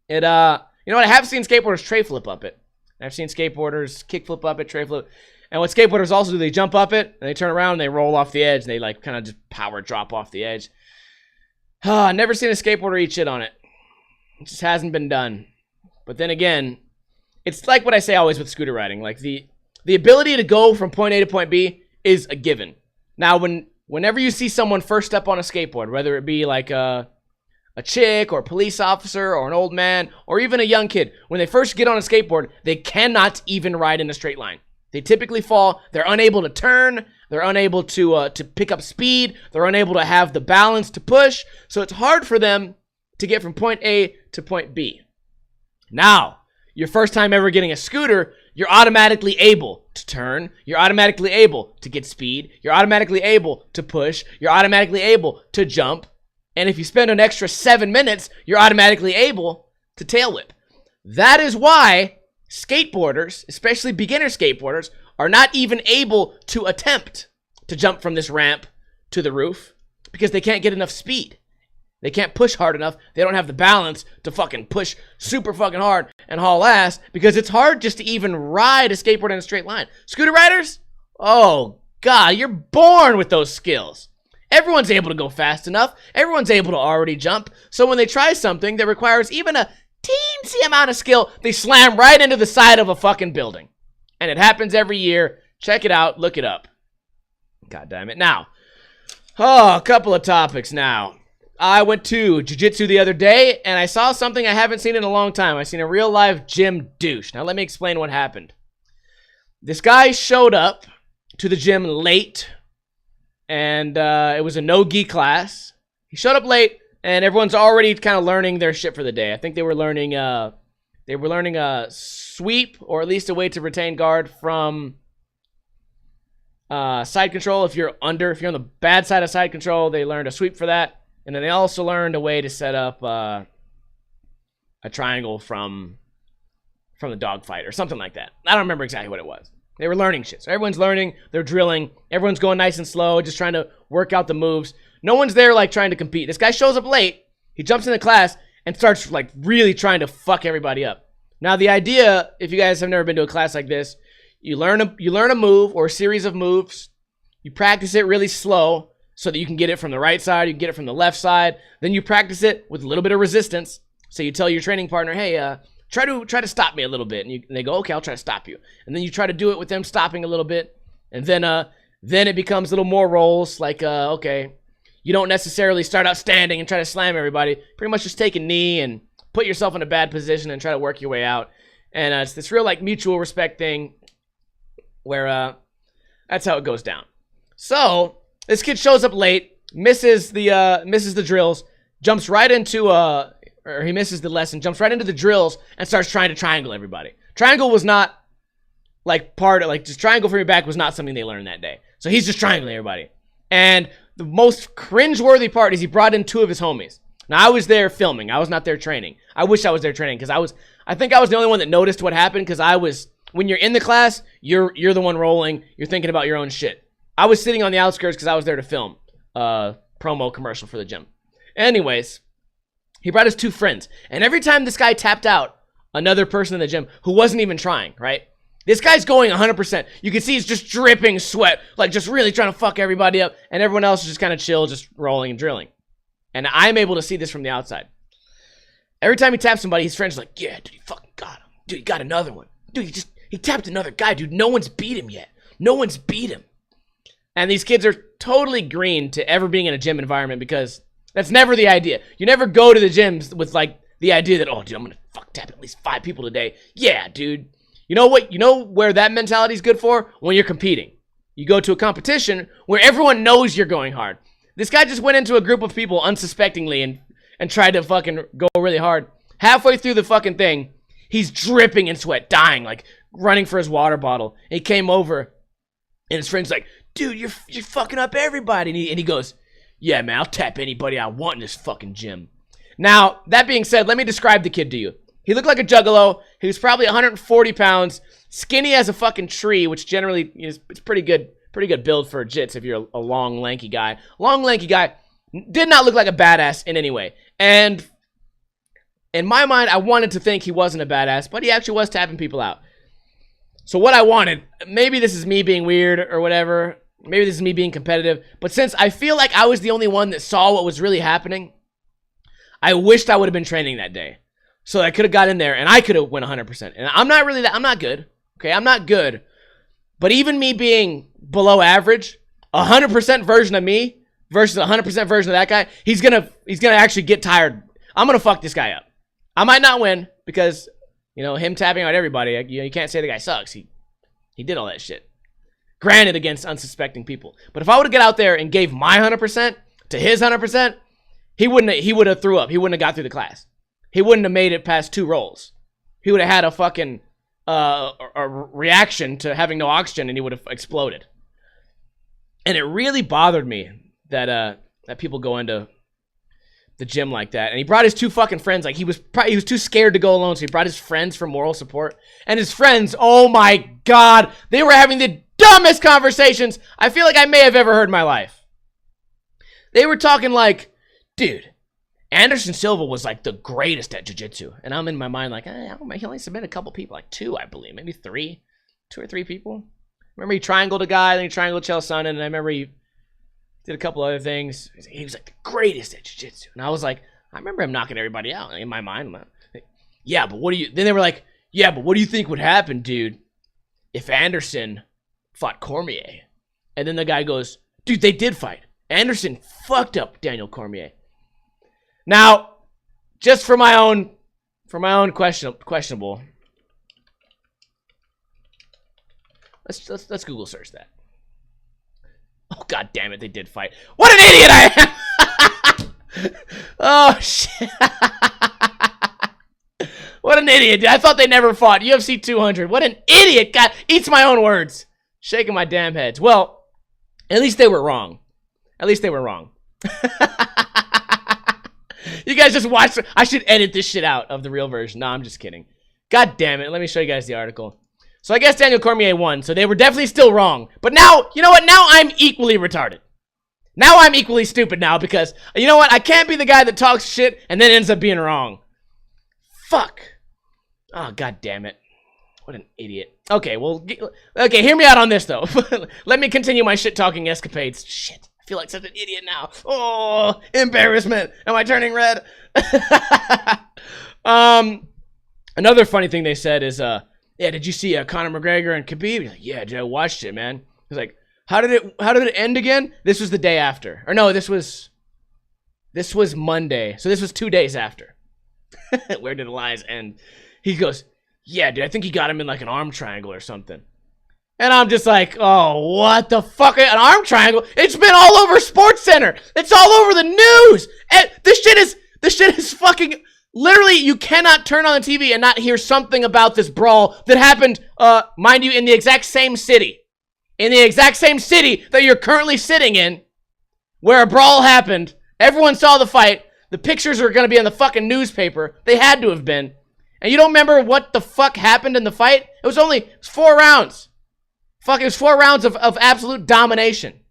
you know what? I have seen skateboarders tray flip up it. I've seen skateboarders kick flip up it, tray flip. And what skateboarders also do, they jump up it and they turn around and they roll off the edge. And they like kind of just power drop off the edge. I've never seen a skateboarder eat shit on it. It just hasn't been done. But then again, it's like what I say always with scooter riding. Like the ability to go from point A to point B is a given. Now, whenever you see someone first step on a skateboard, whether it be like a chick or a police officer or an old man or even a young kid, when they first get on a skateboard, they cannot even ride in a straight line. They typically fall. They're unable to turn. They're unable to pick up speed. They're unable to have the balance to push. So it's hard for them to get from point A to point B. Now, your first time ever getting a scooter, you're automatically able to turn. You're automatically able to get speed. You're automatically able to push. You're automatically able to jump. And if you spend an extra 7 minutes, you're automatically able to tail whip. That is why skateboarders, especially beginner skateboarders, are not even able to attempt to jump from this ramp to the roof because they can't get enough speed. They can't push hard enough. They don't have the balance to fucking push super fucking hard and haul ass because it's hard just to even ride a skateboard in a straight line. Scooter riders? Oh, God, you're born with those skills. Everyone's able to go fast enough. Everyone's able to already jump. So when they try something that requires even a teensy amount of skill, they slam right into the side of a fucking building. And it happens every year. Check it out. Look it up. God damn it. Now, a couple of topics now. I went to jiu-jitsu the other day, and I saw something I haven't seen in a long time. I seen a real live gym douche. Now, let me explain what happened. This guy showed up to the gym late, and it was a no-gi class. He showed up late, and everyone's already kind of learning their shit for the day. I think they were learning a sweep, or at least a way to retain guard from side control. If you're on the bad side of side control, they learned a sweep for that. And then they also learned a way to set up a triangle from the dogfight or something like that. I don't remember exactly what it was. They were learning shit. So everyone's learning. They're drilling. Everyone's going nice and slow, just trying to work out the moves. No one's there like trying to compete. This guy shows up late. He jumps in the class and starts like really trying to fuck everybody up. Now the idea, if you guys have never been to a class like this, you learn a move or a series of moves. You practice it really slow, so that you can get it from the right side, you can get it from the left side. Then you practice it with a little bit of resistance. So you tell your training partner, hey, try to stop me a little bit. And they go, okay, I'll try to stop you. And then you try to do it with them stopping a little bit. And then it becomes a little more rolls. Like, okay, you don't necessarily start out standing and try to slam everybody. Pretty much just take a knee and put yourself in a bad position and try to work your way out. And it's this real like mutual respect thing where that's how it goes down. So this kid shows up late, misses the drills, jumps right into or he misses the lesson, jumps right into the drills and starts trying to triangle everybody. Triangle was not like just triangle from your back was not something they learned that day. So he's just triangling everybody. And the most cringeworthy part is he brought in 2 of his homies. Now I was there filming. I was not there training. I wish I was there training because I think I was the only one that noticed what happened because when you're in the class, you're the one rolling. You're thinking about your own shit. I was sitting on the outskirts because I was there to film a promo commercial for the gym. Anyways, he brought his 2 friends. And every time this guy tapped out another person in the gym who wasn't even trying, right? This guy's going 100%. You can see he's just dripping sweat, like just really trying to fuck everybody up. And everyone else is just kind of chill, just rolling and drilling. And I'm able to see this from the outside. Every time he taps somebody, his friend's like, yeah, dude, he fucking got him. Dude, he got another one. Dude, he tapped another guy, dude. No one's beat him yet. No one's beat him. And these kids are totally green to ever being in a gym environment because that's never the idea. You never go to the gyms with like the idea that, oh, dude, I'm going to fuck tap at least 5 people today. Yeah, dude. You know what? You know where that mentality is good for? When you're competing. You go to a competition where everyone knows you're going hard. This guy just went into a group of people unsuspectingly and tried to fucking go really hard. Halfway through the fucking thing, he's dripping in sweat, dying, like running for his water bottle. And he came over, and his friend's like, dude, you're fucking up everybody. And he goes, yeah, man, I'll tap anybody I want in this fucking gym. Now, that being said, let me describe the kid to you. He looked like a juggalo. He was probably 140 pounds, skinny as a fucking tree, which generally is it's pretty good build for jits if you're a long, lanky guy. Long, lanky guy. Did not look like a badass in any way. And in my mind, I wanted to think he wasn't a badass, but he actually was tapping people out. So what I wanted, maybe this is me being weird or whatever, maybe this is me being competitive, but since I feel like I was the only one that saw what was really happening, I wished I would have been training that day. So I could have got in there and I could have went 100%. And I'm not really that, I'm not good. Okay, I'm not good. But even me being below average, 100% version of me versus 100% version of that guy, he's gonna actually get tired. I'm gonna fuck this guy up. I might not win because, you know, him tapping out everybody, you can't say the guy sucks. He did all that shit. Granted, against unsuspecting people. But if I would have got out there and gave my 100% to his 100%, he would have threw up. He wouldn't have got through the class. He wouldn't have made it past 2 rolls. He would have had a fucking a reaction to having no oxygen, and he would have exploded. And it really bothered me that people go into the gym like that. And he brought his 2 fucking friends. Like he was too scared to go alone, so he brought his friends for moral support. And his friends, oh my god, they were having the dumbest conversations I feel like I may have ever heard in my life. They were talking like, dude, Anderson Silva was like the greatest at jiu-jitsu. And I'm in my mind like, he only submitted a couple people, like 2, I believe, maybe 3, 2 or 3 people. Remember he triangled a guy, then he triangled Chael Sonnen, and I remember he did a couple other things. He was like the greatest at jiu-jitsu. And I was like, I remember him knocking everybody out in my mind. I'm like, yeah, but what do you, then they were like, yeah, but what do you think would happen, dude, if Anderson fought Cormier? And then the guy goes, dude, they did fight. Anderson fucked up Daniel Cormier. Now, just for my own questionable. Let's Google search that. Oh god damn it, they did fight. What an idiot I am! Oh shit. What an idiot, dude. I thought they never fought. UFC 200. What an idiot. God, eats my own words. Shaking my damn heads. Well, at least they were wrong. At least they were wrong. You guys just watch. I should edit this shit out of the real version. No, I'm just kidding. God damn it. Let me show you guys the article. So I guess Daniel Cormier won. So they were definitely still wrong. But now, you know what? Now I'm equally retarded. Now I'm equally stupid now because, you know what? I can't be the guy that talks shit and then ends up being wrong. Fuck. Oh, god damn it. What an idiot. Okay, well, okay, hear me out on this, though. Let me continue my shit-talking escapades. Shit. I feel like such an idiot now. Oh, embarrassment. Am I turning red? Another funny thing they said is, yeah, did you see Conor McGregor and Khabib? He's like, yeah, dude, I watched it, man. He's like, how did it end again? This was the day after. Or no, this was Monday. So this was 2 days after. Where did the lies end? He goes, yeah, dude, I think he got him in like an arm triangle or something. And I'm just like, oh, what the fuck? An arm triangle? It's been all over SportsCenter. It's all over the news. And this shit is fucking, literally, you cannot turn on the TV and not hear something about this brawl that happened, mind you, in the exact same city. In the exact same city that you're currently sitting in, where a brawl happened. Everyone saw the fight. The pictures are going to be in the fucking newspaper. They had to have been. And you don't remember what the fuck happened in the fight? It was 4 rounds. Fuck, it was 4 rounds of absolute domination.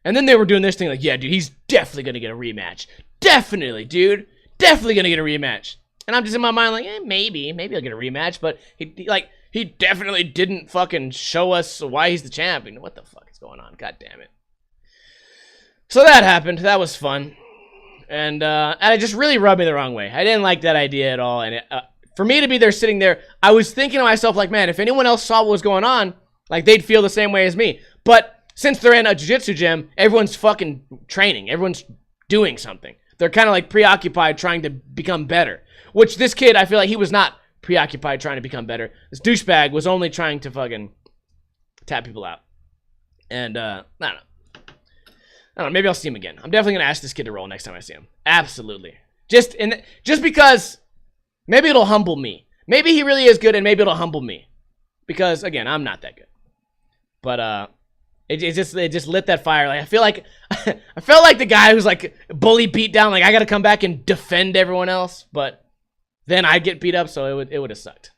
And then they were doing this thing like, yeah, dude, he's definitely going to get a rematch. Definitely, dude. Definitely going to get a rematch. And I'm just in my mind like, maybe he'll get a rematch. But he definitely didn't fucking show us why he's the champion. What the fuck is going on? God damn it. So that happened. That was fun. And it just really rubbed me the wrong way. I didn't like that idea at all. And for me to be there sitting there, I was thinking to myself, like, man, if anyone else saw what was going on, like, they'd feel the same way as me. But since they're in a jiu-jitsu gym, everyone's fucking training. Everyone's doing something. They're kind of, like, preoccupied trying to become better. Which this kid, I feel like he was not preoccupied trying to become better. This douchebag was only trying to fucking tap people out. And, I don't know, maybe I'll see him again. I'm definitely going to ask this kid to roll next time I see him. Absolutely. Just because maybe it'll humble me. Maybe he really is good, and maybe it'll humble me. Because, again, I'm not that good. But, it just lit that fire. Like, I felt like the guy who's, like, bully beat down. Like, I gotta come back and defend everyone else. But then I'd get beat up, so it would have sucked.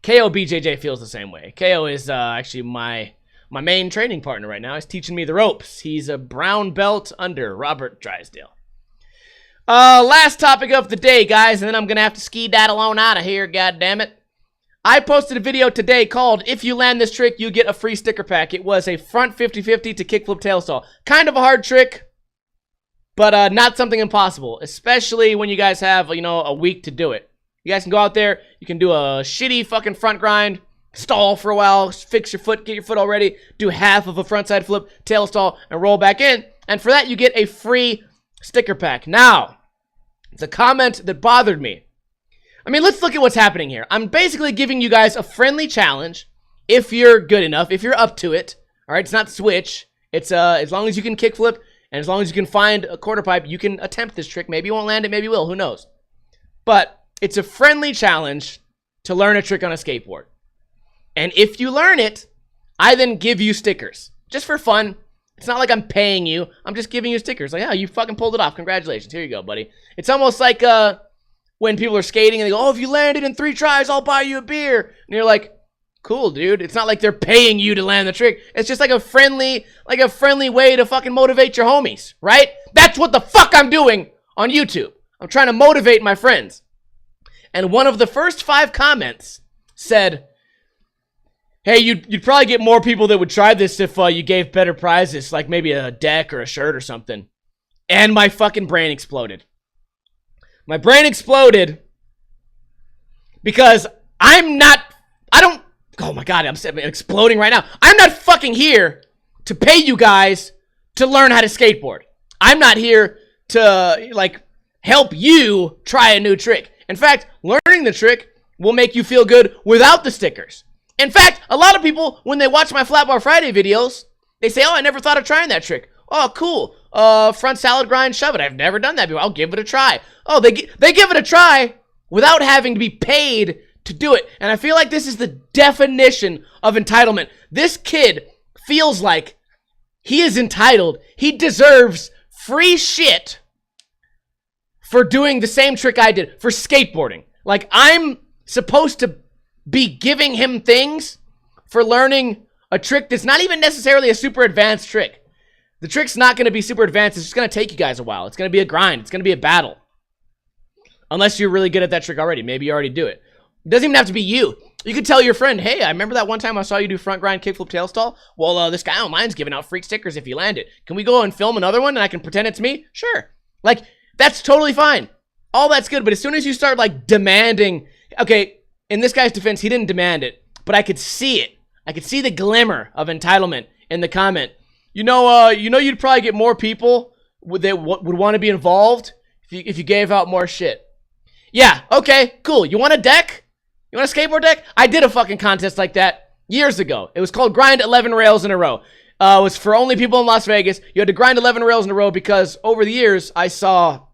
KO BJJ feels the same way. KO is actually my main training partner right now. He's teaching me the ropes. He's a brown belt under Robert Drysdale. Last topic of the day, guys, and then I'm going to have to ski-daddle on out of here, goddammit. I posted a video today called, If You Land This Trick, You Get a Free Sticker Pack. It was a front 50-50 to kickflip tail stall. Kind of a hard trick, but not something impossible, especially when you guys have, a week to do it. You guys can go out there, you can do a shitty fucking front grind, stall for a while, fix your foot, get your foot all ready, do half of a frontside flip, tail stall, and roll back in. And for that, you get a free sticker pack. Now, it's a comment that bothered me. I mean, let's look at what's happening here. I'm basically giving you guys a friendly challenge if you're good enough, if you're up to it. All right, it's not switch. It's as long as you can kickflip and as long as you can find a quarter pipe, you can attempt this trick. Maybe you won't land it, maybe you will, who knows. But it's a friendly challenge to learn a trick on a skateboard. And if you learn it, I then give you stickers. Just for fun. It's not like I'm paying you. I'm just giving you stickers. Like, yeah, you fucking pulled it off. Congratulations. Here you go, buddy. It's almost like when people are skating and they go, oh, if you land it in 3 tries, I'll buy you a beer. And you're like, cool, dude. It's not like they're paying you to land the trick. It's just like a friendly way to fucking motivate your homies, right? That's what the fuck I'm doing on YouTube. I'm trying to motivate my friends. And one of the first 5 comments said, hey, you'd probably get more people that would try this if you gave better prizes, like maybe a deck or a shirt or something. And my fucking brain exploded. My brain exploded because oh my God, I'm exploding right now. I'm not fucking here to pay you guys to learn how to skateboard. I'm not here to, help you try a new trick. In fact, learning the trick will make you feel good without the stickers. In fact, a lot of people, when they watch my Flat Bar Friday videos, they say, oh, I never thought of trying that trick. Oh, cool. Front salad grind, shove it. I've never done that before. I'll give it a try. Oh, they give it a try without having to be paid to do it. And I feel like this is the definition of entitlement. This kid feels like he is entitled. He deserves free shit for doing the same trick I did, for skateboarding. Like, I'm supposed to be giving him things for learning a trick that's not even necessarily a super advanced trick. The trick's not going to be super advanced. It's just going to take you guys a while. It's going to be a grind. It's going to be a battle. Unless you're really good at that trick already. Maybe you already do it. It doesn't even have to be you. You could tell your friend, hey, I remember that one time I saw you do front grind, kickflip, tail stall. Well, this guy online's giving out free stickers if you land it. Can we go and film another one and I can pretend it's me? Sure. Like, that's totally fine. All that's good. But as soon as you start, demanding, okay, in this guy's defense, he didn't demand it, but I could see it. I could see the glimmer of entitlement in the comment. You'd probably get more people that would want to be involved if you gave out more shit. Yeah, okay, cool. You want a deck? You want a skateboard deck? I did a fucking contest like that years ago. It was called Grind 11 Rails in a Row. It was for only people in Las Vegas. You had to grind 11 rails in a row because over the years, I saw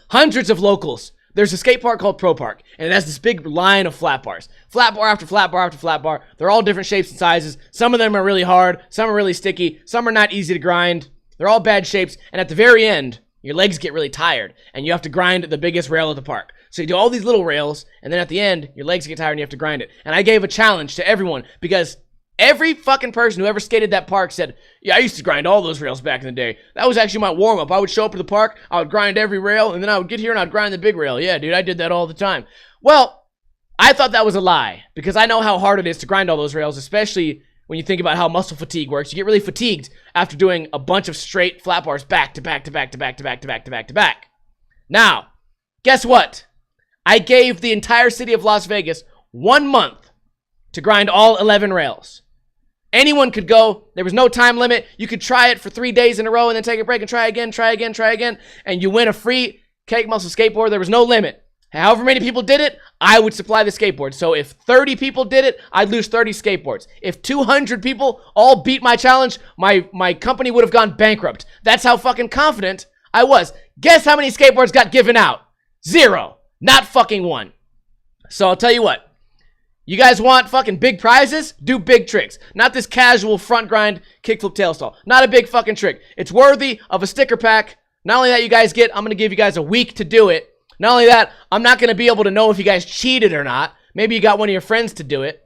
hundreds of locals. There's a skate park called Pro Park, and it has this big line of flat bars. Flat bar after flat bar after flat bar. They're all different shapes and sizes. Some of them are really hard. Some are really sticky. Some are not easy to grind. They're all bad shapes. And at the very end, your legs get really tired, and you have to grind the biggest rail of the park. So you do all these little rails, and then at the end, your legs get tired and you have to grind it. And I gave a challenge to everyone because every fucking person who ever skated that park said, yeah, I used to grind all those rails back in the day. That was actually my warm-up. I would show up to the park, I would grind every rail, and then I would get here and I'd grind the big rail. Yeah, dude, I did that all the time. Well, I thought that was a lie because I know how hard it is to grind all those rails, especially when you think about how muscle fatigue works. You get really fatigued after doing a bunch of straight flat bars back to back to back to back to back to back to back to back. Now, guess what? I gave the entire city of Las Vegas 1 month to grind all 11 rails. Anyone could go. There was no time limit. You could try it for 3 days in a row and then take a break and try again, and you win a free Cake Muscle skateboard. There was no limit. However many people did it, I would supply the skateboard. So if 30 people did it, I'd lose 30 skateboards. If 200 people all beat my challenge, my company would have gone bankrupt. That's how fucking confident I was. Guess how many skateboards got given out? 0. Not fucking 1. So I'll tell you what. You guys want fucking big prizes? Do big tricks. Not this casual front grind kickflip tail stall. Not a big fucking trick. It's worthy of a sticker pack. Not only that you guys get, I'm going to give you guys a week to do it. Not only that, I'm not going to be able to know if you guys cheated or not. Maybe you got one of your friends to do it.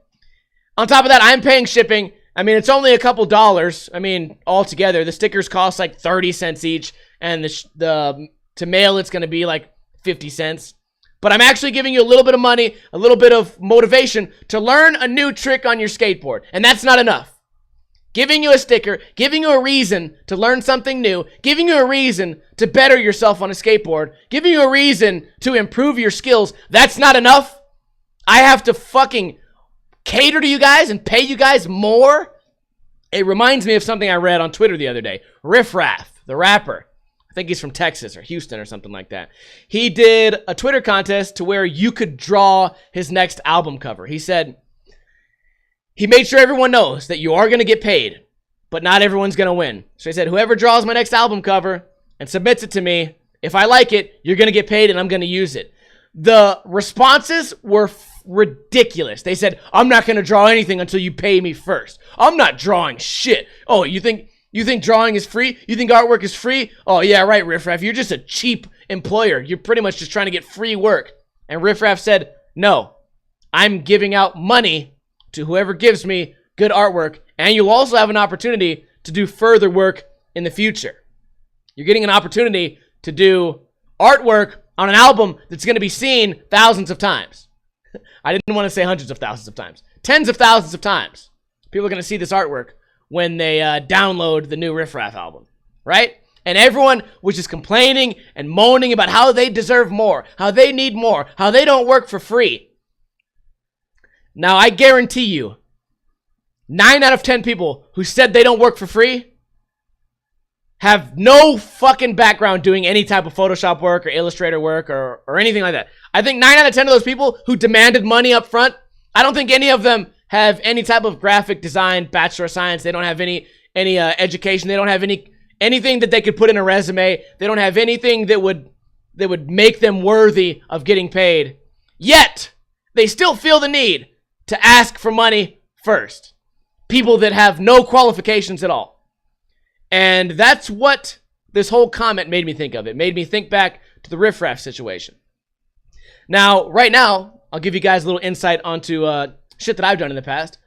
On top of that, I'm paying shipping. I mean, it's only a couple dollars. I mean, altogether, the stickers cost like 30 cents each. And to mail, it's going to be like 50 cents. But I'm actually giving you a little bit of money, a little bit of motivation to learn a new trick on your skateboard. And that's not enough. Giving you a sticker, giving you a reason to learn something new, giving you a reason to better yourself on a skateboard, giving you a reason to improve your skills, that's not enough. I have to fucking cater to you guys and pay you guys more. It reminds me of something I read on Twitter the other day. Riff, the rapper. I think he's from Texas or Houston or something like that. He did a Twitter contest to where you could draw his next album cover. He said, he made sure everyone knows that you are going to get paid, but not everyone's going to win. So he said, whoever draws my next album cover and submits it to me, if I like it, you're going to get paid and I'm going to use it. The responses were ridiculous. They said, I'm not going to draw anything until you pay me first. I'm not drawing shit. Oh, you think drawing is free? You think artwork is free? Oh, yeah, right, Riff Raff. You're just a cheap employer. You're pretty much just trying to get free work. And Riff Raff said, no, I'm giving out money to whoever gives me good artwork. And you'll also have an opportunity to do further work in the future. You're getting an opportunity to do artwork on an album that's going to be seen thousands of times. I didn't want to say hundreds of thousands of times. Tens of thousands of times. People are going to see this artwork when they download the new Riff Raff album, right? And everyone was just complaining and moaning about how they deserve more, how they need more, how they don't work for free. Now, I guarantee you, 9 out of 10 people who said they don't work for free have no fucking background doing any type of Photoshop work or Illustrator work or anything like that. I think 9 out of 10 of those people who demanded money up front, I don't think any of them have any type of graphic design, Bachelor of Science. They don't have any education. They don't have anything that they could put in a resume. They don't have anything that would make them worthy of getting paid. Yet, they still feel the need to ask for money first. People that have no qualifications at all. And that's what this whole comment made me think of. It made me think back to the Riff Raff situation. Now, right now, I'll give you guys a little insight onto shit that I've done in the past.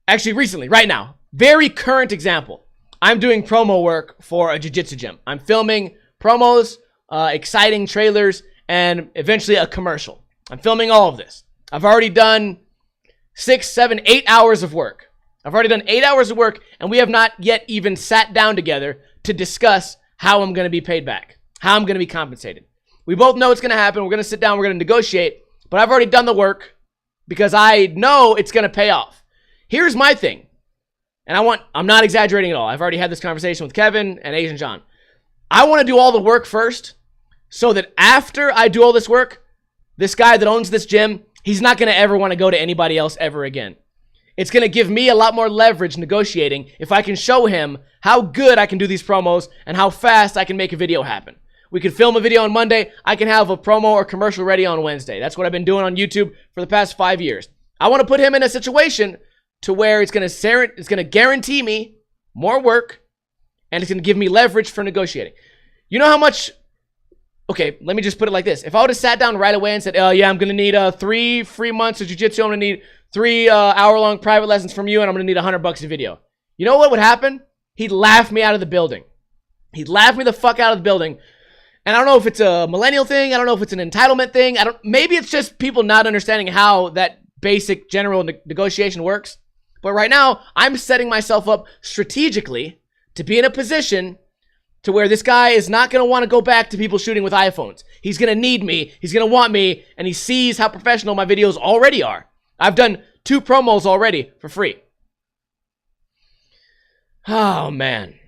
Actually, recently, right now, very current example. I'm doing promo work for a jiu-jitsu gym. I'm filming promos, exciting trailers, and eventually a commercial. I'm filming all of this. I've already done 6, 7, 8 hours of work. I've already done 8 hours of work, and we have not yet even sat down together to discuss how I'm going to be paid back, how I'm going to be compensated. We both know it's going to happen. We're going to sit down. We're going to negotiate. But I've already done the work because I know it's going to pay off. Here's my thing. And I'm not exaggerating at all. I've already had this conversation with Kevin and Asian John. I want to do all the work first so that after I do all this work, this guy that owns this gym, he's not going to ever want to go to anybody else ever again. It's going to give me a lot more leverage negotiating if I can show him how good I can do these promos and how fast I can make a video happen. We could film a video on Monday. I can have a promo or commercial ready on Wednesday. That's what I've been doing on YouTube for the past 5 years. I want to put him in a situation to where it's going to guarantee me more work and it's going to give me leverage for negotiating. You know how much... Okay, let me just put it like this. If I would have sat down right away and said, oh yeah, I'm going to need 3 free months of jiu-jitsu. I'm going to need 3 hour-long private lessons from you, and I'm going to need $100 a video. You know what would happen? He'd laugh me out of the building. He'd laugh me the fuck out of the building. And I don't know if it's a millennial thing. I don't know if it's an entitlement thing. Maybe it's just people not understanding how that basic general negotiation works. But right now, I'm setting myself up strategically to be in a position to where this guy is not going to want to go back to people shooting with iPhones. He's going to need me. He's going to want me. And he sees how professional my videos already are. I've done 2 promos already for free. Oh, man.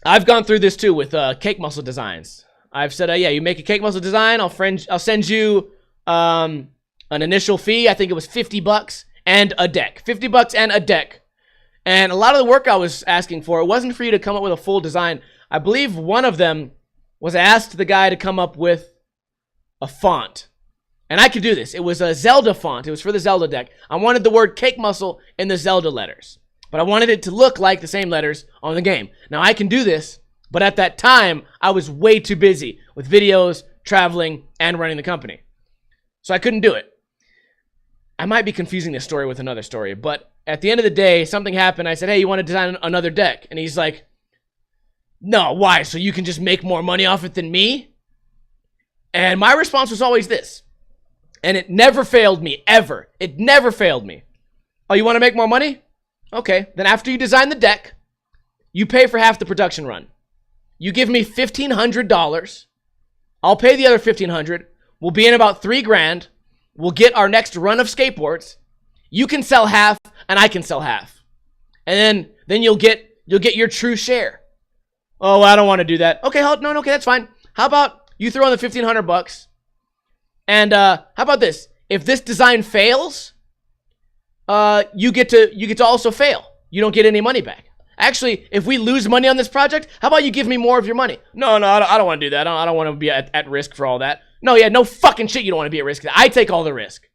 I've gone through this too with cake muscle designs. I've said, yeah, you make a cake muscle design. I'll send you an initial fee. I think it was $50 and a deck. $50 and a deck. And a lot of the work I was asking for, it wasn't for you to come up with a full design. I believe one of them was I asked the guy to come up with a font. And I could do this. It was a Zelda font. It was for the Zelda deck. I wanted the word Cake Muscle in the Zelda letters. But I wanted it to look like the same letters on the game. Now, I can do this, but at that time, I was way too busy with videos, traveling, and running the company. So I couldn't do it. I might be confusing this story with another story, but at the end of the day, something happened. I said, hey, you want to design another deck? And he's like, no, why? So you can just make more money off it than me? And my response was always this. And it never failed me, ever. It never failed me. Oh, you want to make more money? Okay, then after you design the deck, you pay for half the production run. You give me $1,500. I'll pay the other $1,500. We'll be in about $3,000. We'll get our next run of skateboards. You can sell half, and I can sell half. And then you'll get your true share. Oh, I don't want to do that. Okay, no, okay, that's fine. How about you throw in the $1,500? And how about this? If this design fails, you get to also fail. You don't get any money back. Actually, if we lose money on this project, how about you give me more of your money? No, I don't want to do that. I don't want to be at risk for all that. No, yeah, no fucking shit. You don't want to be at risk. I take all the risk.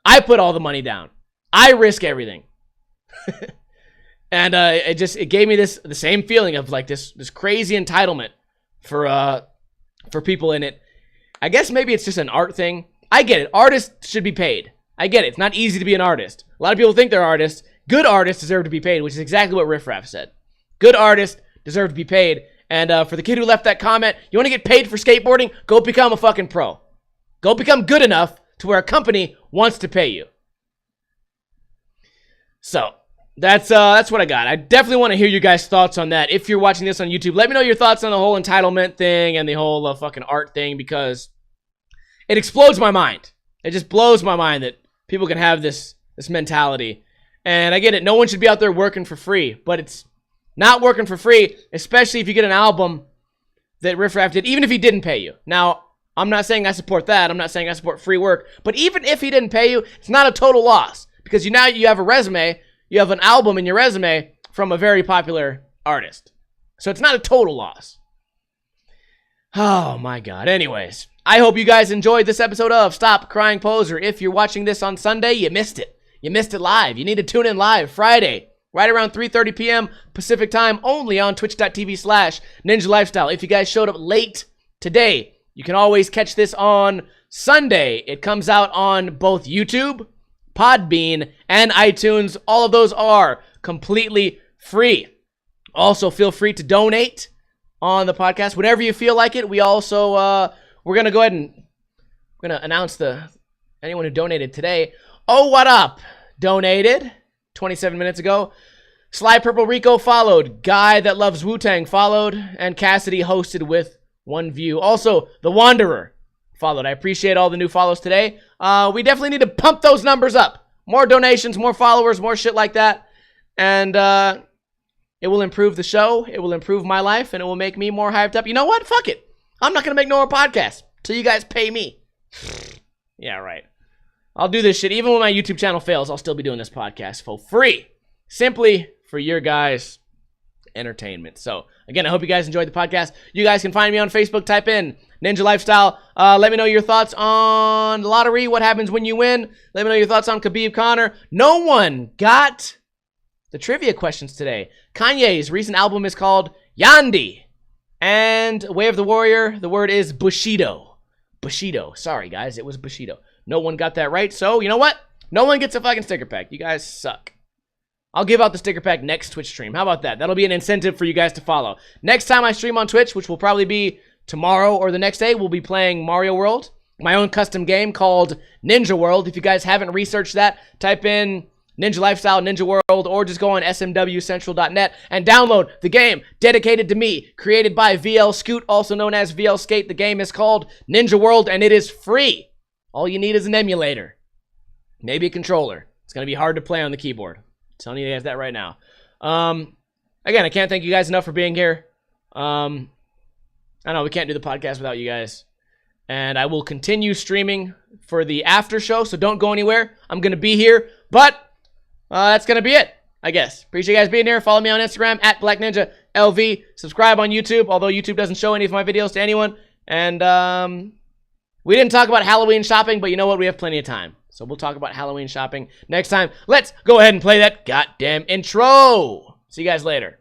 I put all the money down. I risk everything. And it gave me the same feeling of like this crazy entitlement for people in it. I guess maybe it's just an art thing. I get it. Artists should be paid. I get it. It's not easy to be an artist. A lot of people think they're artists. Good artists deserve to be paid, which is exactly what Riff Raff said. Good artists deserve to be paid. And for the kid who left that comment, you want to get paid for skateboarding? Go become a fucking pro. Go become good enough to where a company wants to pay you. So, that's what I got. I definitely want to hear you guys' thoughts on that. If you're watching this on YouTube, let me know your thoughts on the whole entitlement thing and the whole fucking art thing, because it explodes my mind. It just blows my mind that people can have this mentality. And I get it. No one should be out there working for free, but it's not working for free, especially if you get an album that Riff Raff did, even if he didn't pay you. Now, I'm not saying I support that. I'm not saying I support free work, but even if he didn't pay you, it's not a total loss, because now you have a resume. You have an album in your resume from a very popular artist. So it's not a total loss. Oh my God. Anyways, I hope you guys enjoyed this episode of Stop Crying Poser. If you're watching this on Sunday, you missed it. You missed it live. You need to tune in live Friday, right around 3:30 p.m. Pacific time, only on twitch.tv/Ninja Lifestyle. If you guys showed up late today, you can always catch this on Sunday. It comes out on both YouTube, Podbean, and iTunes. All of those are completely free. Also, feel free to donate on the podcast whenever you feel like it. We also we're gonna go ahead and announce anyone who donated today. Oh, what up? Donated 27 minutes ago. Sly Purple Rico followed. Guy that loves Wu-Tang followed, and Cassidy hosted with 1 view. Also, The Wanderer followed. I appreciate all the new follows today. We definitely need to pump those numbers up. More donations, more followers, more shit like that. And it will improve the show. It will improve my life, and it will make me more hyped up. You know what? Fuck it. I'm not going to make no more podcasts till you guys pay me. Yeah, right. I'll do this shit. Even when my YouTube channel fails, I'll still be doing this podcast for free. Simply for your guys' entertainment. So, again, I hope you guys enjoyed the podcast. You guys can find me on Facebook. Type in Ninja Lifestyle. Let me know your thoughts on the lottery. What happens when you win? Let me know your thoughts on Khabib Conor. No one got the trivia questions today. Kanye's recent album is called Yandi. And Way of the Warrior, the word is Bushido. Bushido. Sorry, guys. It was Bushido. No one got that right. So, you know what? No one gets a fucking sticker pack. You guys suck. I'll give out the sticker pack next Twitch stream. How about that? That'll be an incentive for you guys to follow. Next time I stream on Twitch, which will probably be tomorrow or the next day, we'll be playing Mario World, my own custom game called Ninja World. If you guys haven't researched that, type in Ninja Lifestyle, Ninja World, or just go on smwcentral.net and download the game dedicated to me, created by VL Scoot, also known as VL Skate. The game is called Ninja World, and it is free. All you need is an emulator, maybe a controller. It's going to be hard to play on the keyboard. I'm telling you guys that right now. Again, I can't thank you guys enough for being here. I know we can't do the podcast without you guys. And I will continue streaming for the after show, so don't go anywhere. I'm going to be here, but that's going to be it, I guess. Appreciate you guys being here. Follow me on Instagram, at BlackNinjaLV. Subscribe on YouTube, although YouTube doesn't show any of my videos to anyone. And We didn't talk about Halloween shopping, but you know what? We have plenty of time. So we'll talk about Halloween shopping next time. Let's go ahead and play that goddamn intro. See you guys later.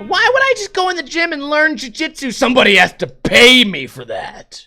Why would I just go in the gym and learn jiu-jitsu? Somebody has to pay me for that.